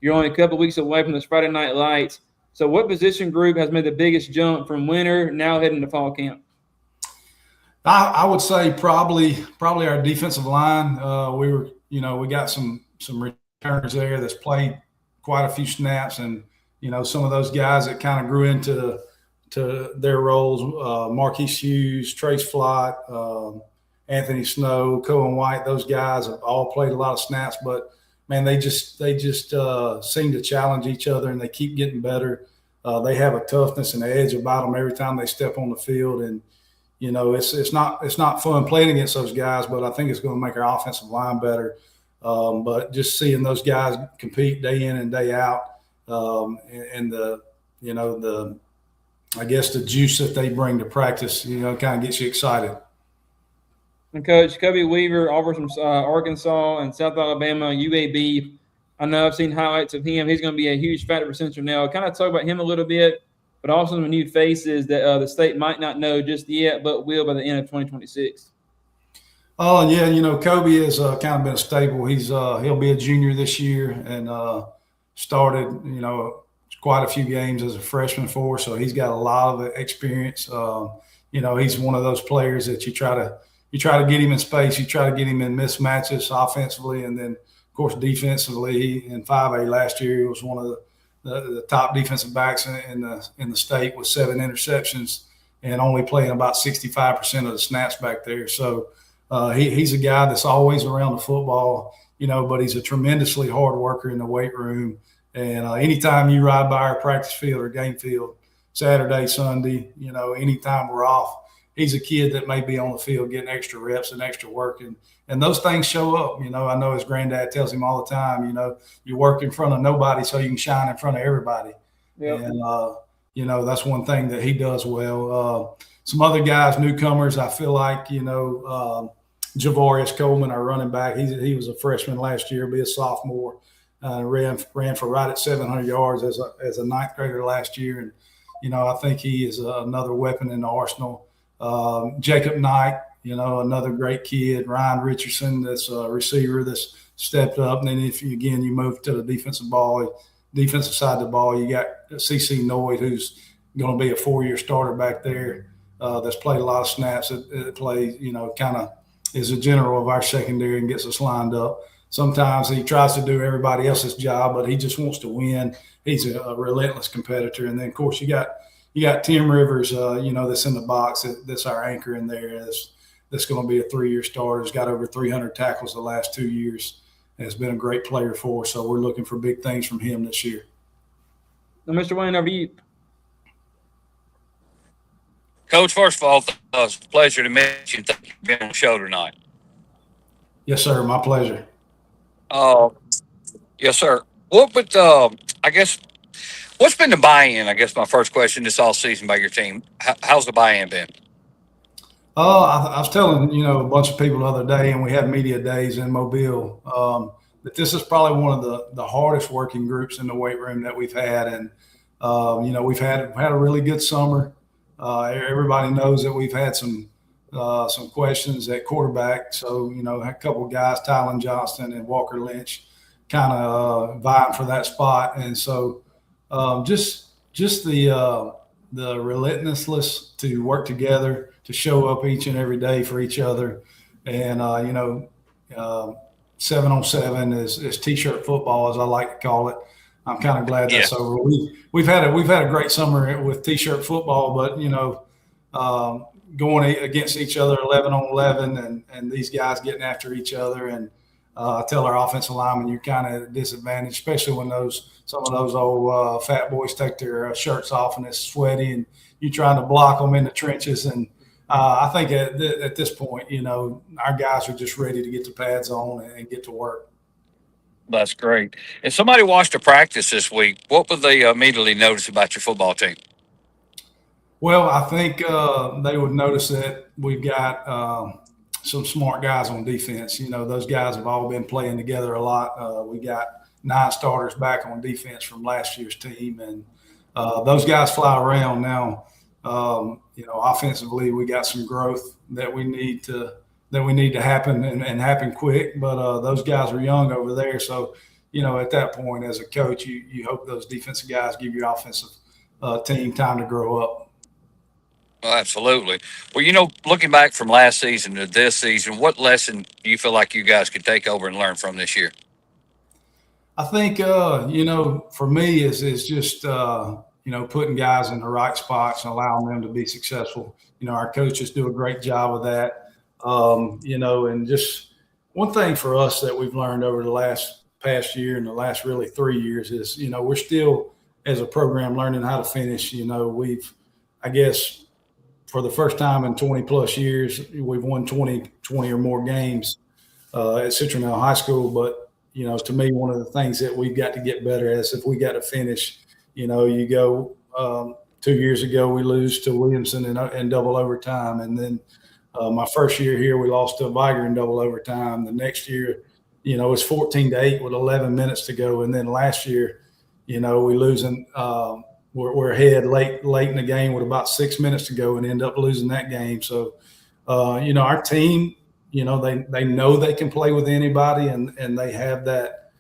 You're only a couple of weeks away from those Friday night lights. So, what position group has made the biggest jump from winter now heading to fall camp? I would say probably our defensive line. We got some returners there that's played quite a few snaps, and some of those guys that kind of grew into their roles. Marquise Hughes, Trace Flott, Anthony Snow, Cohen White. Those guys have all played a lot of snaps, but man, they just seem to challenge each other, and they keep getting better. They have a toughness and an edge about them every time they step on the field, and it's not fun playing against those guys, but I think it's going to make our offensive line better. But just seeing those guys compete day in and day out, and the juice that they bring to practice, kind of gets you excited. And Coach, Kobe Weaver offers from Arkansas and South Alabama, UAB. I know I've seen highlights of him. He's going to be a huge factor for Citronelle. Kind of talk about him a little bit, but also some new faces that the state might not know just yet, but will by the end of 2026. Oh, yeah, Kobe has kind of been a staple. He'll be a junior this year and started, quite a few games as a freshman for us, so he's got a lot of experience. He's one of those players that you try to get him in space, you try to get him in mismatches offensively, and then, of course, defensively. In 5A last year, he was one of the top defensive backs in the state with 7 interceptions and only playing about 65% of the snaps back there. So he's a guy that's always around the football, but he's a tremendously hard worker in the weight room. And anytime you ride by our practice field or game field, Saturday, Sunday, anytime we're off, he's a kid that may be on the field getting extra reps and extra work. And those things show up. I know his granddad tells him all the time, you work in front of nobody so you can shine in front of everybody. Yep. And, that's one thing that he does well. Some other guys, newcomers, I feel like, Javarius Coleman, our running back, he was a freshman last year, be a sophomore. Ran for right at 700 yards as a ninth grader last year. And, I think he is another weapon in the arsenal. Jacob Knight, another great kid. Ryan Richardson, that's a receiver that's stepped up. And then if you move to the defensive side of the ball, you got CC Noyd, who's going to be a 4-year starter back there. That's played a lot of snaps. That plays, kind of is a general of our secondary and gets us lined up. Sometimes he tries to do everybody else's job, but he just wants to win. He's a relentless competitor. And then, of course, you got Tim Rivers, that's in the box. That's our anchor in there. That's going to be a 3-year starter. He's got over 300 tackles the last 2 years. And has been a great player for us. So we're looking for big things from him this year. Now, Mr. Wayne, over to you. Coach, first of all, it's a pleasure to meet you. Thank you for being on the show tonight. Yes, sir. My pleasure. Yes, sir. What's been the buy-in? I guess my first question this all season by your team. How's the buy-in been? I was telling, a bunch of people the other day, and we have media days in Mobile, that this is probably one of the hardest working groups in the weight room that we've had. And, we've had a really good summer. Everybody knows that we've had some questions at quarterback. So, a couple of guys, Tylen Johnston and Walker Lynch, kind of vying for that spot. And so just the relentlessness to work together, to show up each and every day for each other. And, 7-on-7 is T-shirt football, as I like to call it. I'm kind of glad that's over. We've had a great summer with T-shirt football, but going against each other 11 on 11, and these guys getting after each other, and I tell our offensive linemen you're kind of at a disadvantage, especially when some of those old fat boys take their shirts off and it's sweaty, and you're trying to block them in the trenches. And I think at this point, our guys are just ready to get the pads on and get to work. That's great. If somebody watched a practice this week, what would they immediately notice about your football team? Well, I think they would notice that we've got some smart guys on defense. Those guys have all been playing together a lot. We got 9 starters back on defense from last year's team, and those guys fly around now. Offensively, we got some growth that we need to happen and happen quick. But those guys are young over there, so at that point, as a coach, you hope those defensive guys give your offensive team time to grow up. Well, absolutely. Well, looking back from last season to this season, what lesson do you feel like you guys could take over and learn from this year? I think, for me, is just, putting guys in the right spots and allowing them to be successful. Our coaches do a great job of that. And just one thing for us that we've learned over the past year and the last really 3 years is, we're still, as a program, learning how to finish. I guess, for the first time in 20 plus years, we've won 20 or more games at Citronelle High School. But, to me, one of the things that we've got to get better at is if we got to finish, you go 2 years ago, we lose to Williamson in double overtime. And then my first year here, we lost to Viger in double overtime. The next year, it's 14-8 with 11 minutes to go. And then last year, we losing we're ahead late in the game with about 6 minutes to go and end up losing that game. So, our team, they know they can play with anybody, and they have that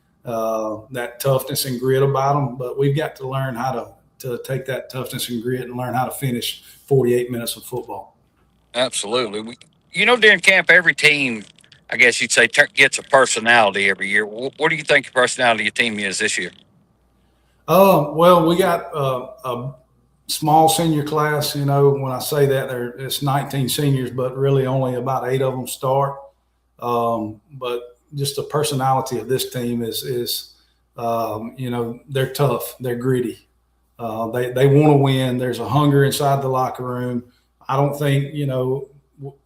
toughness and grit about them. But we've got to learn how to take that toughness and grit and learn how to finish 48 minutes of football. Absolutely. During camp, every team, I guess you'd say, gets a personality every year. What do you think the personality of your team is this year? Well, we got a small senior class. When I say that, it's 19 seniors, but really only about 8 of them start. But just the personality of this team is they're tough, they're gritty, they want to win. There's a hunger inside the locker room. I don't think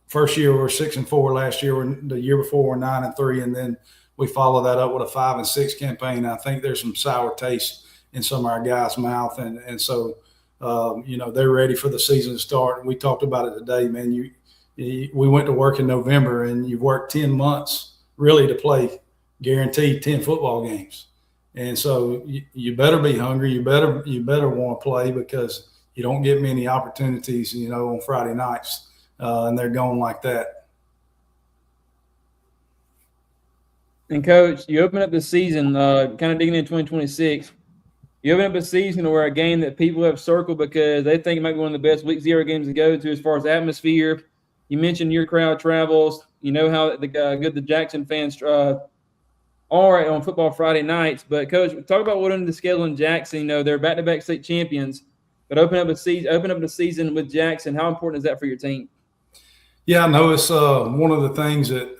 first year we're 6-4, last year the year before we're 9-3, and then we follow that up with a 5-6 campaign. I think there's some sour taste in some of our guys' mouth, and so they're ready for the season to start. And we talked about it today, man. We went to work in November, and you've worked 10 months really to play guaranteed 10 football games, and so you better be hungry. You better want to play, because you don't get many opportunities, on Friday nights, and they're going like that. And Coach, you open up the season, kind of digging into 2026. You open up a season where a game that people have circled because they think it might be one of the best week 0 games to go to as far as atmosphere. You mentioned your crowd travels. You know how good the Jackson fans are on football Friday nights. But Coach, talk about what under the schedule in Jackson. They're back-to-back state champions, but open up the season with Jackson. How important is that for your team? Yeah, I know it's one of the things that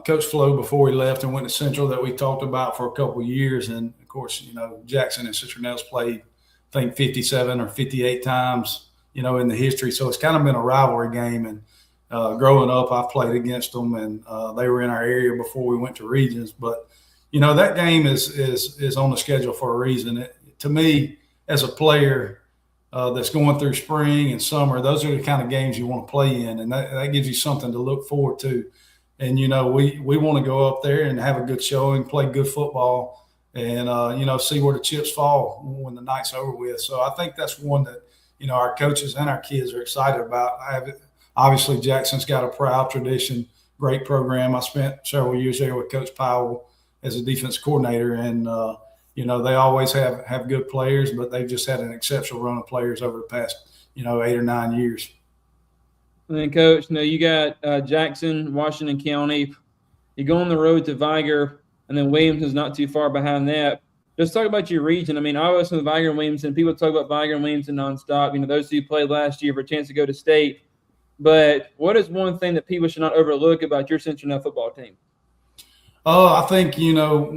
Coach Flo, before he left and went to Central, that we talked about for a couple of years. And, of course, Jackson and Citronelle's played, I think, 57 or 58 times, in the history. So it's kind of been a rivalry game. And growing up, I've played against them, and they were in our area before we went to regions. But, that game is on the schedule for a reason. To me, as a player that's going through spring and summer, those are the kind of games you want to play in, and that gives you something to look forward to. And, we want to go up there and have a good showing, play good football, and, see where the chips fall when the night's over with. So I think that's one that, our coaches and our kids are excited about. Obviously, Jackson's got a proud tradition, great program. I spent several years there with Coach Powell as a defense coordinator, and, they always have good players, but they've just had an exceptional run of players over the past, 8 or 9 years. And then, Coach, you got Jackson, Washington County. You go on the road to Viger, and then Williamson's not too far behind that. Just talk about your region. I mean, I was from Viger and Williamson. People talk about Viger and Williamson nonstop. Those two played last year for a chance to go to state. But what is one thing that people should not overlook about your Citronelle football team? I think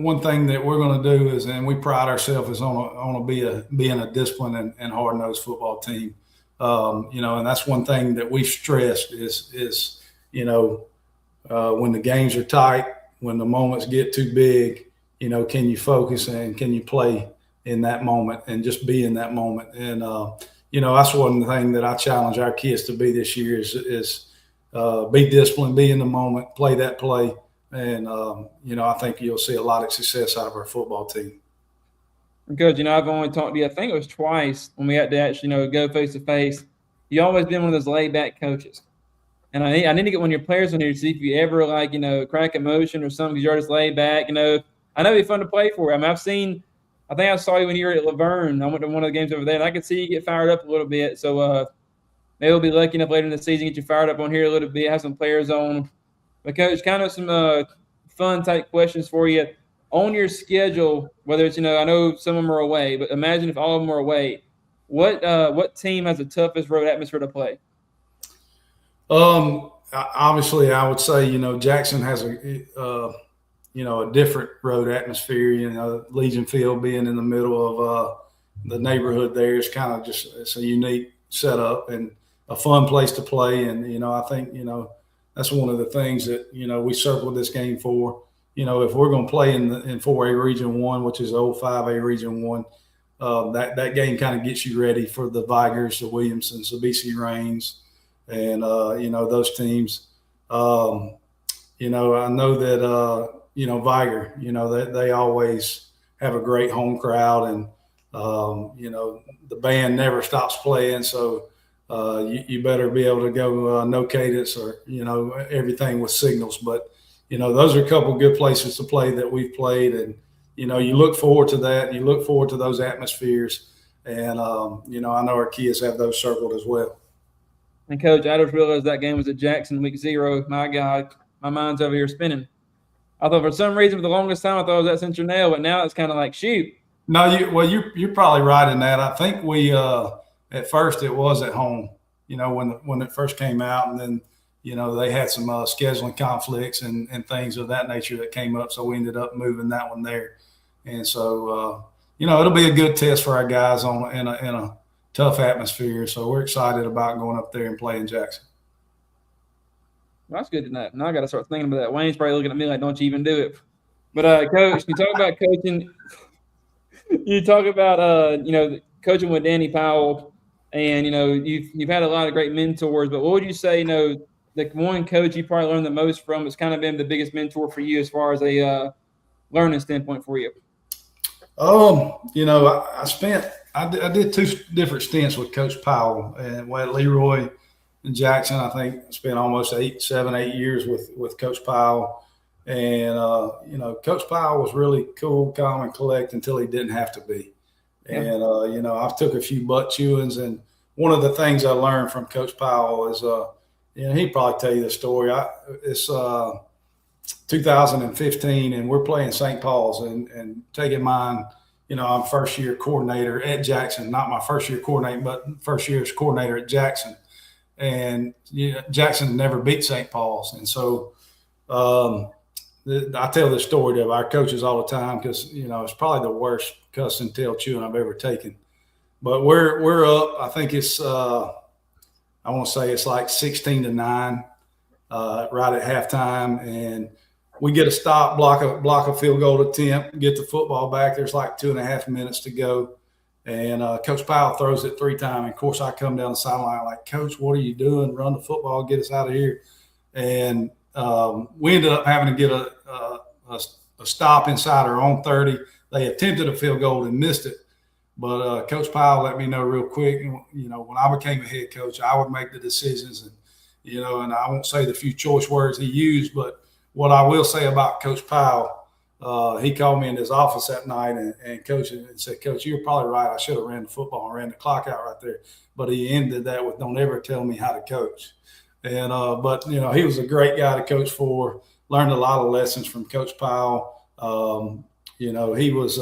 one thing that we're going to do is, and we pride ourselves on being a disciplined and hard nosed football team. And that's one thing that we've stressed is when the games are tight, when the moments get too big, can you focus and can you play in that moment and just be in that moment? And that's one thing that I challenge our kids to be this year is be disciplined, be in the moment, play that play. And, I think you'll see a lot of success out of our football team. Coach, I've only talked to you, I think it was twice when we had to actually, go face-to-face. You always been one of those laid-back coaches. And I need to get one of your players on here to see if you ever, crack a motion or something because you're just laid back. I know it'd be fun to play for. I mean, I think I saw you when you were at Laverne. I went to one of the games over there, and I could see you get fired up a little bit. So maybe we'll be lucky enough later in the season to get you fired up on here a little bit, have some players on. But, Coach, kind of some fun-type questions for you. On your schedule, whether it's, I know some of them are away, but imagine if all of them are away. What team has the toughest road atmosphere to play? Obviously, I would say, Jackson has a different road atmosphere. Legion Field being in the middle of the neighborhood there is kind of it's a unique setup and a fun place to play. And, I think, that's one of the things that, we circled this game for. If we're going to play in 4A Region 1, which is the old 5A Region 1, that game kind of gets you ready for the Vigers, the Williamsons, the BC Rains, and, those teams. I know that, Viger, they always have a great home crowd, and, the band never stops playing. So you better be able to go no cadence or, everything with signals. But, those are a couple of good places to play that we've played. And, you look forward to that. You look forward to those atmospheres. And, I know our kids have those circled as well. And, Coach, I just realized that game was at Jackson week 0. My God, my mind's over here spinning. I thought for some reason for the longest time I thought it was at Citronelle, but now it's kind of like, shoot. No, you're probably right in that. I think we at first it was at home, when it first came out, and then they had some scheduling conflicts and things of that nature that came up, so we ended up moving that one there. And so it'll be a good test for our guys in a tough atmosphere. So we're excited about going up there and playing Jackson. Well, that's good to know. Now I got to start thinking about that. Wayne's probably looking at me like, "Don't you even do it?" But Coach, you talk about coaching. You talk about coaching with Danny Powell, and you've had a lot of great mentors. But what would you say? The one coach you probably learned the most from has kind of been the biggest mentor for you as far as a learning standpoint for you. I did 2 different stints with Coach Powell, and at Leroy and Jackson. I think I spent almost 7, 8 years with Coach Powell. And, Coach Powell was really cool, calm, and collect until he didn't have to be. Yeah. And, I've took a few butt chewings. And one of the things I learned from Coach Powell is, he'd probably tell you the story. It's 2015, and we're playing St. Paul's and taking mine. I'm first-year coordinator at Jackson, not my first-year coordinator, but first year's coordinator at Jackson. And Jackson never beat St. Paul's. And so I tell this story to our coaches all the time because, it's probably the worst cuss and tail chewing I've ever taken. But we're up. I think it's I want to say it's like 16-9 right at halftime, and we get a stop, block a field goal attempt, get the football back. There's like 2.5 minutes to go, and Coach Powell throws it 3 times. And of course, I come down the sideline like, "Coach, what are you doing? Run the football, get us out of here." And we ended up having to get a stop inside our own 30. They attempted a field goal and missed it. But Coach Powell let me know real quick, when I became a head coach, I would make the decisions. And, and I won't say the few choice words he used, but what I will say about Coach Powell, he called me in his office that night and coach and said, "Coach, you're probably right. I should have ran the football and ran the clock out right there." But he ended that with, "Don't ever tell me how to coach." And but he was a great guy to coach for. Learned a lot of lessons from Coach Powell. He was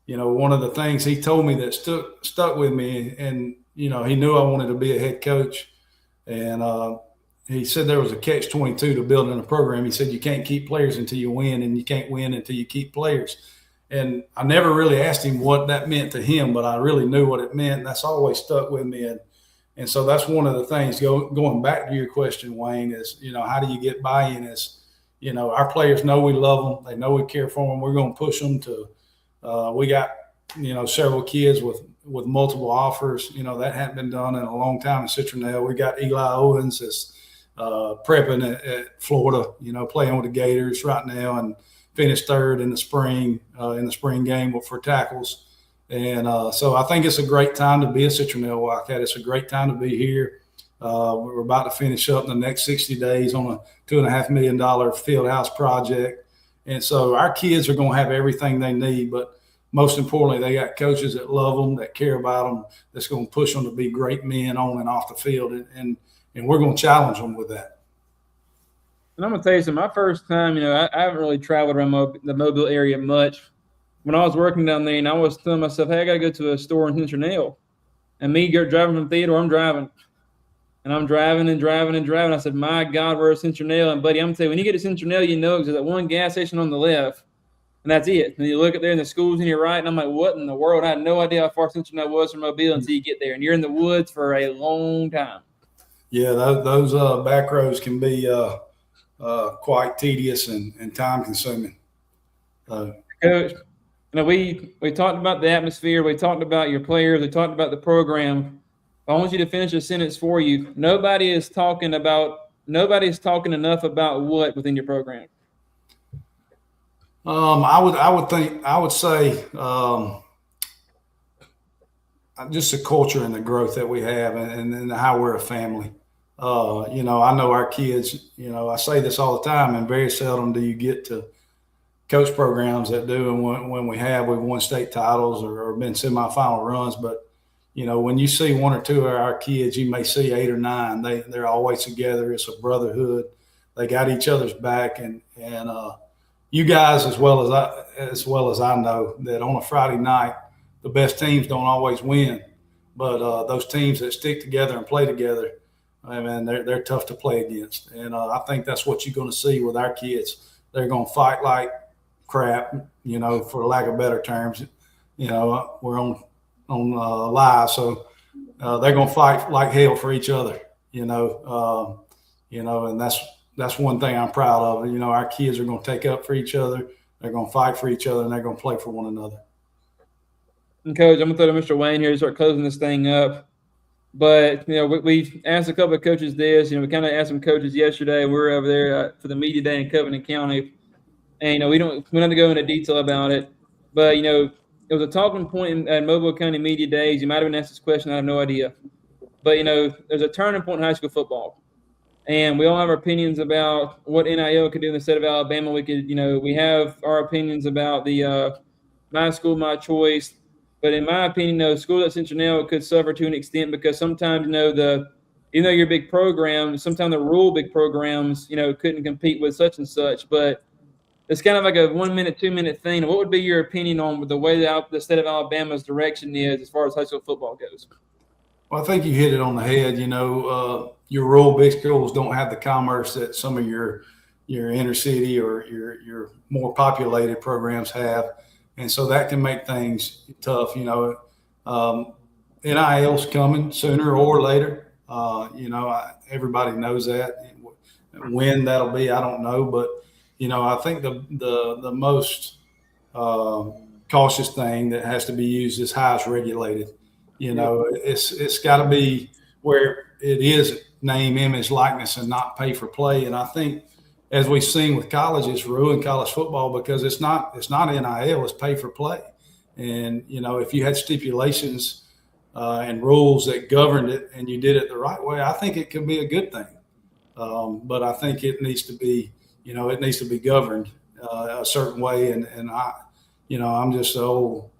one of the things he told me that stuck with me, and he knew I wanted to be a head coach, and he said there was a catch-22 to building a program. He said you can't keep players until you win, and you can't win until you keep players. And I never really asked him what that meant to him, but I really knew what it meant. And that's always stuck with me. And so that's one of the things going back to your question, Wayne, is, how do you get buy-in? Is, our players know we love them. They know we care for them. We're going to push them to we got, several kids with multiple offers. That hadn't been done in a long time in Citronelle. We got Eli Owens that's prepping at Florida, playing with the Gators right now, and finished third in the spring game for tackles. And so I think it's a great time to be a Citronelle Wildcat. It's a great time to be here. We're about to finish up in the next 60 days on a $2.5 million field house project. And so our kids are going to have everything they need, but most importantly, they got coaches that love them, that care about them, that's going to push them to be great men on and off the field. And we're going to challenge them with that. And I'm going to tell you something. My first time, I haven't really traveled around the Mobile area much. When I was working down there, and I was telling myself, hey, I got to go to a store in Citronelle. And me driving from Theodore, I'm driving. And I'm driving and driving and driving. I said, my God, we're at Citronelle. And, buddy, I'm going to tell you, when you get to Citronelle, because there's that one gas station on the left, and that's it. And you look up there, and the school's in your right, and I'm like, what in the world? I had no idea how far Citronelle was from Mobile until you get there. And you're in the woods for a long time. Yeah, those back roads can be quite tedious and time-consuming. Coach, we talked about the atmosphere. We talked about your players. We talked about the program. I want you to finish a sentence for you. Nobody is talking enough about what within your program? I would say just the culture and the growth that we have, and how we're a family. I know our kids, I say this all the time, and very seldom do you get to coach programs that do. And when we've won state titles or been semifinal runs. But, when you see one or two of our kids, you may see 8 or 9, they're always together. It's a brotherhood. They got each other's back. And you guys, as well as I know, that on a Friday night, the best teams don't always win. But those teams that stick together and play together, they're tough to play against. And I think that's what you're going to see with our kids. They're going to fight like crap, for lack of better terms. We're on live, so they're going to fight like hell for each other. And that's one thing I'm proud of. Our kids are going to take up for each other. They're going to fight for each other, and they're going to play for one another. And Coach, I'm going to throw to Mr. Wayne here to start closing this thing up. But, we asked a couple of coaches this. We kind of asked some coaches yesterday. We were over there for the media day in Covenant County. And, we don't have to go into detail about it. But, it was a talking point at Mobile County Media Days. You might have been asked this question. I have no idea. But, there's a turning point in high school football. And we all have our opinions about what NIL could do in the state of Alabama. We could, we have our opinions about the my school, my choice. But in my opinion, schools at Citronelle could suffer to an extent because sometimes, even though you're a big program, sometimes the rural big programs, couldn't compete with such and such. But it's kind of like a 1 minute, 2 minute thing. What would be your opinion on the way the state of Alabama's direction is as far as high school football goes? Well, I think you hit it on the head. Your rural big schools don't have the commerce that some of your inner city or your more populated programs have. And so that can make things tough. NIL's coming sooner or later. Everybody knows that. When that'll be, I don't know. But, I think the most cautious thing that has to be used is how it's regulated. It's got to be where it is name, image, likeness, and not pay for play. And I think, as we've seen with colleges, ruin college football because it's not NIL, it's pay for play. And, if you had stipulations and rules that governed it and you did it the right way, I think it could be a good thing. But I think it needs to be, governed a certain way. And I'm just an old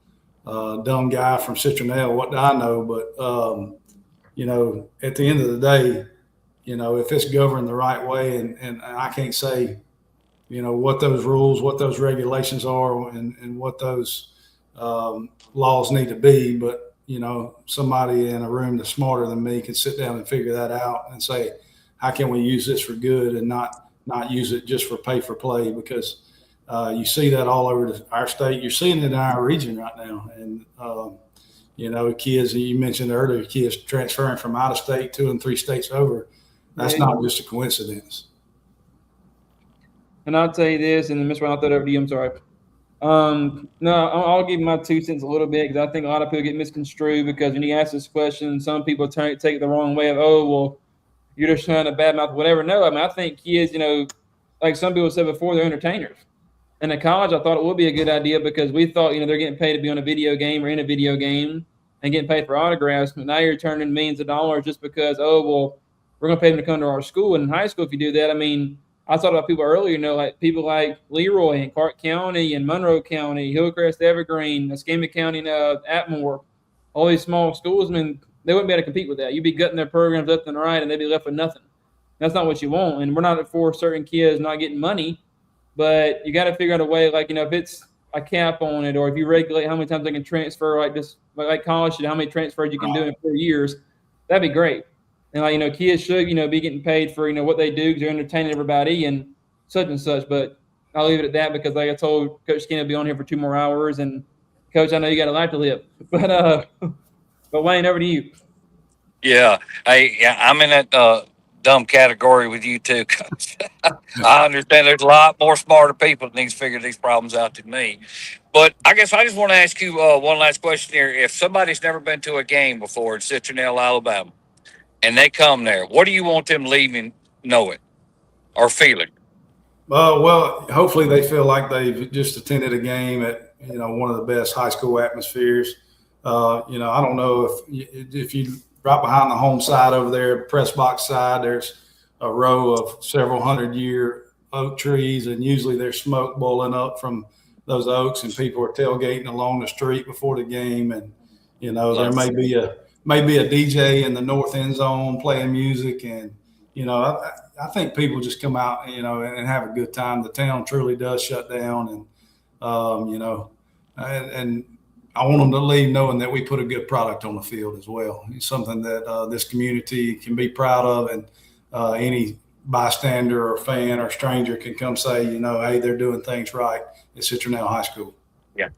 dumb guy from Citronelle. What do I know? But, at the end of the day, if it's governed the right way, and I can't say, what those rules, what those regulations are, and what those laws need to be, but somebody in a room that's smarter than me can sit down and figure that out and say, how can we use this for good and not use it just for pay for play? Because you see that all over our state. You're seeing it in our region right now. And, kids, you mentioned earlier, kids transferring from out of state 2 and 3 states over. That's not just a coincidence. And I'll tell you this, and Mr. Brown, I'll throw it over to you. I'm sorry. No, I'll give my 2 cents a little bit because I think a lot of people get misconstrued because when you ask this question, some people take it the wrong way of, oh, well, you're just trying to badmouth whatever. No, I mean, I think kids, like some people said before, they're entertainers. And in college, I thought it would be a good idea because we thought, they're getting paid to be on a video game or in a video game and getting paid for autographs. But now you're turning millions of dollars just because, oh, well, we're going to pay them to come to our school. And in high school, if you do that, I mean, I thought about people earlier, like people like Leroy and Clark County and Monroe County, Hillcrest, Evergreen, Escambia County, and Atmore, all these small schools. I mean, they wouldn't be able to compete with that. You'd be gutting their programs left and right, and they'd be left with nothing. That's not what you want. And we're not for certain kids not getting money, but you got to figure out a way, like, if it's a cap on it or if you regulate how many times they can transfer, like college, how many transfers you can do in 4 years, that'd be great. And kids should, be getting paid for, what they do because they're entertaining everybody and such. But I'll leave it at that because like I told Coach Skinner, will be on here for 2 more hours. And Coach, I know you got a life to live, but Wayne, over to you. Yeah. I'm in that dumb category with you too, Coach. I understand there's a lot more smarter people that need to figure these problems out than me. But I guess I just want to ask you one last question here. If somebody's never been to a game before in Citronelle, Alabama, and they come there, what do you want them leaving knowing or feeling? Well, hopefully they feel like they've just attended a game at one of the best high school atmospheres. I don't know if you right behind the home side over there, press box side, there's a row of several 100-year oak trees, and usually there's smoke boiling up from those oaks, and people are tailgating along the street before the game, and there may be a DJ in the north end zone playing music, and I think people just come out, and have a good time. The town truly does shut down, and and I want them to leave knowing that we put a good product on the field as well. It's something that this community can be proud of, and any bystander or fan or stranger can come say, hey, they're doing things right at Citronelle High School. Yeah.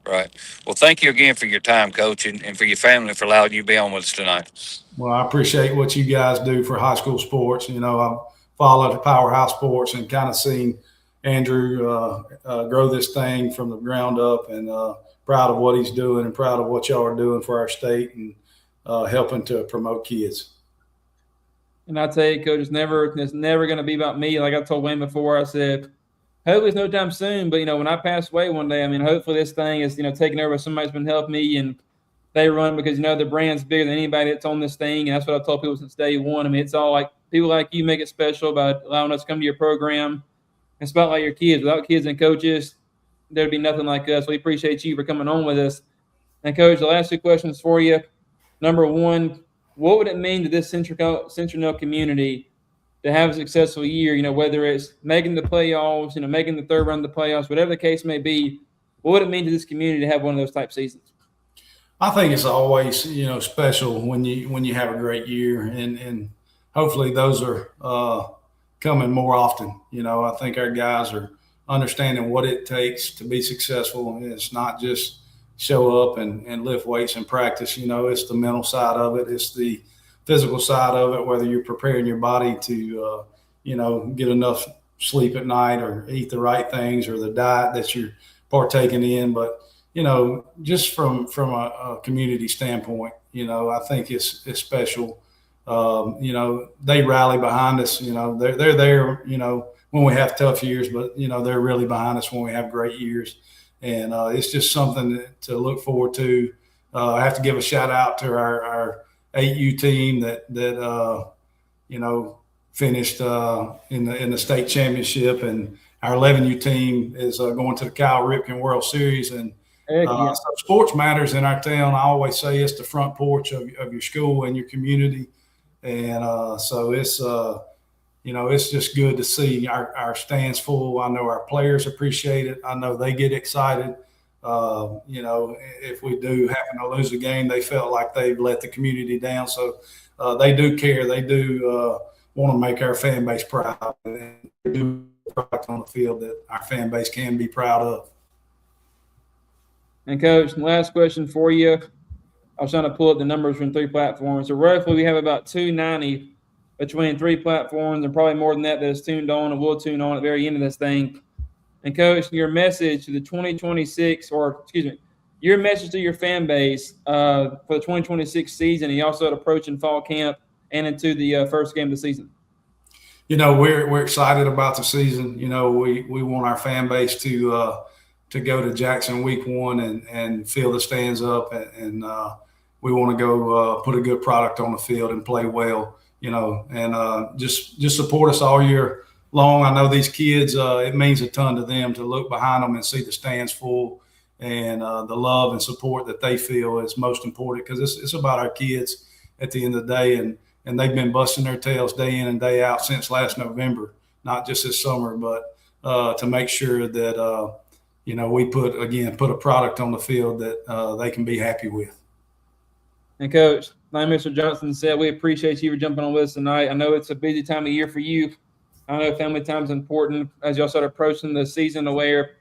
Right. Well, thank you again for your time, Coach, and for your family for allowing you to be on with us tonight. Well, I appreciate what you guys do for high school sports. I've followed Powerhouse sports and kind of seen Andrew grow this thing from the ground up, and proud of what he's doing and proud of what y'all are doing for our state and helping to promote kids. And I tell you, Coach, it's never going to be about me. Like I told Wayne before, I said, hopefully it's no time soon. But, when I pass away one day, I mean, hopefully this thing is, taken over. Somebody's been helping me and they run because, the brand's bigger than anybody that's on this thing. And that's what I've told people since day one. I mean, it's all like people like you make it special by allowing us to come to your program and spotlight your kids. Without kids and coaches, there'd be nothing like us. We appreciate you for coming on with us. And, Coach, the last 2 questions for you. Number one, what would it mean to this Citronelle community to have a successful year, whether it's making the playoffs, making the third round of the playoffs, whatever the case may be, what would it mean to this community to have one of those type seasons? I think it's always, special when you have a great year, and hopefully those are coming more often. I think our guys are understanding what it takes to be successful. And it's not just show up and lift weights and practice. It's the mental side of it. It's the physical side of it, whether you're preparing your body to, get enough sleep at night or eat the right things or the diet that you're partaking in. But, just from a community standpoint, I think it's special. They rally behind us. They're there, when we have tough years, but, they're really behind us when we have great years. And it's just something to look forward to. I have to give a shout out to our 8U team that finished in the state championship, and our 11U team is going to the Kyle Ripken World Series. And so sports matters in our town. I always say it's the front porch of your school and your community, and so it's it's just good to see our stands full. I know our players appreciate it. I know they get excited. if we do happen to lose a game, they felt like they've let the community down. So they do care. They do want to make our fan base proud and do product on the field that our fan base can be proud of. And Coach, last question for you. I was trying to pull up the numbers from 3 platforms. So roughly we have about 290 between 3 platforms, and probably more than that is tuned on and will tune on at the very end of this thing. And Coach, your message to the 2026, your message to your fan base for the 2026 season, and you also approaching fall camp and into the first game of the season. We're excited about the season. We want our fan base to go to Jackson week 1 and fill the stands up, and we want to go put a good product on the field and play well. And just support us all year long. I know these kids, it means a ton to them to look behind them and see the stands full, and the love and support that they feel is most important, because it's about our kids at the end of the day, and they've been busting their tails day in and day out since last November, not just this summer, but to make sure that we put a product on the field that they can be happy with. And Coach, like Mr. Johnson said, we appreciate you for jumping on with us tonight. I know it's a busy time of year for you. I know family time is important as y'all start approaching the season, where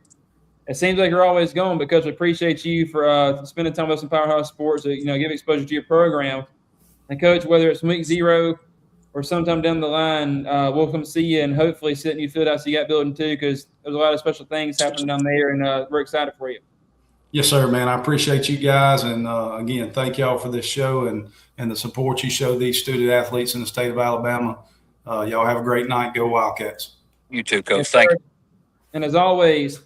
it seems like you're always going, because we appreciate you for spending time with us in Powerhouse Sports to give exposure to your program. And Coach, whether it's week 0 or sometime down the line, we'll come see you and hopefully sit in your field house you got building too, because there's a lot of special things happening down there, and we're excited for you. Yes, sir, man. I appreciate you guys. And again, thank y'all for this show and the support you show these student athletes in the state of Alabama. Y'all have a great night. Go Wildcats. You too, Coach. Yes, thank you. And as always,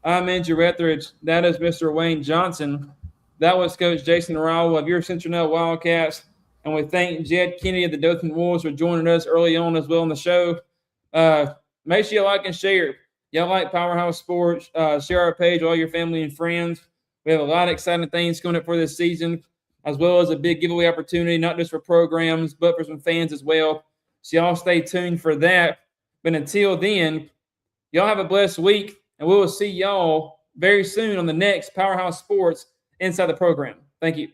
I'm Andrew Etheridge. That is Mr. Wayne Johnson. That was Coach Jason Rowell of your Citronelle Wildcats. And we thank Jed Kennedy of the Dothan Wolves for joining us early on as well in the show. Make sure you like and share. Y'all like Powerhouse Sports. Share our page, all your family and friends. We have a lot of exciting things coming up for this season, as well as a big giveaway opportunity, not just for programs, but for some fans as well. So y'all stay tuned for that. But until then, y'all have a blessed week, and we will see y'all very soon on the next Powerhouse Sports Inside the Program. Thank you.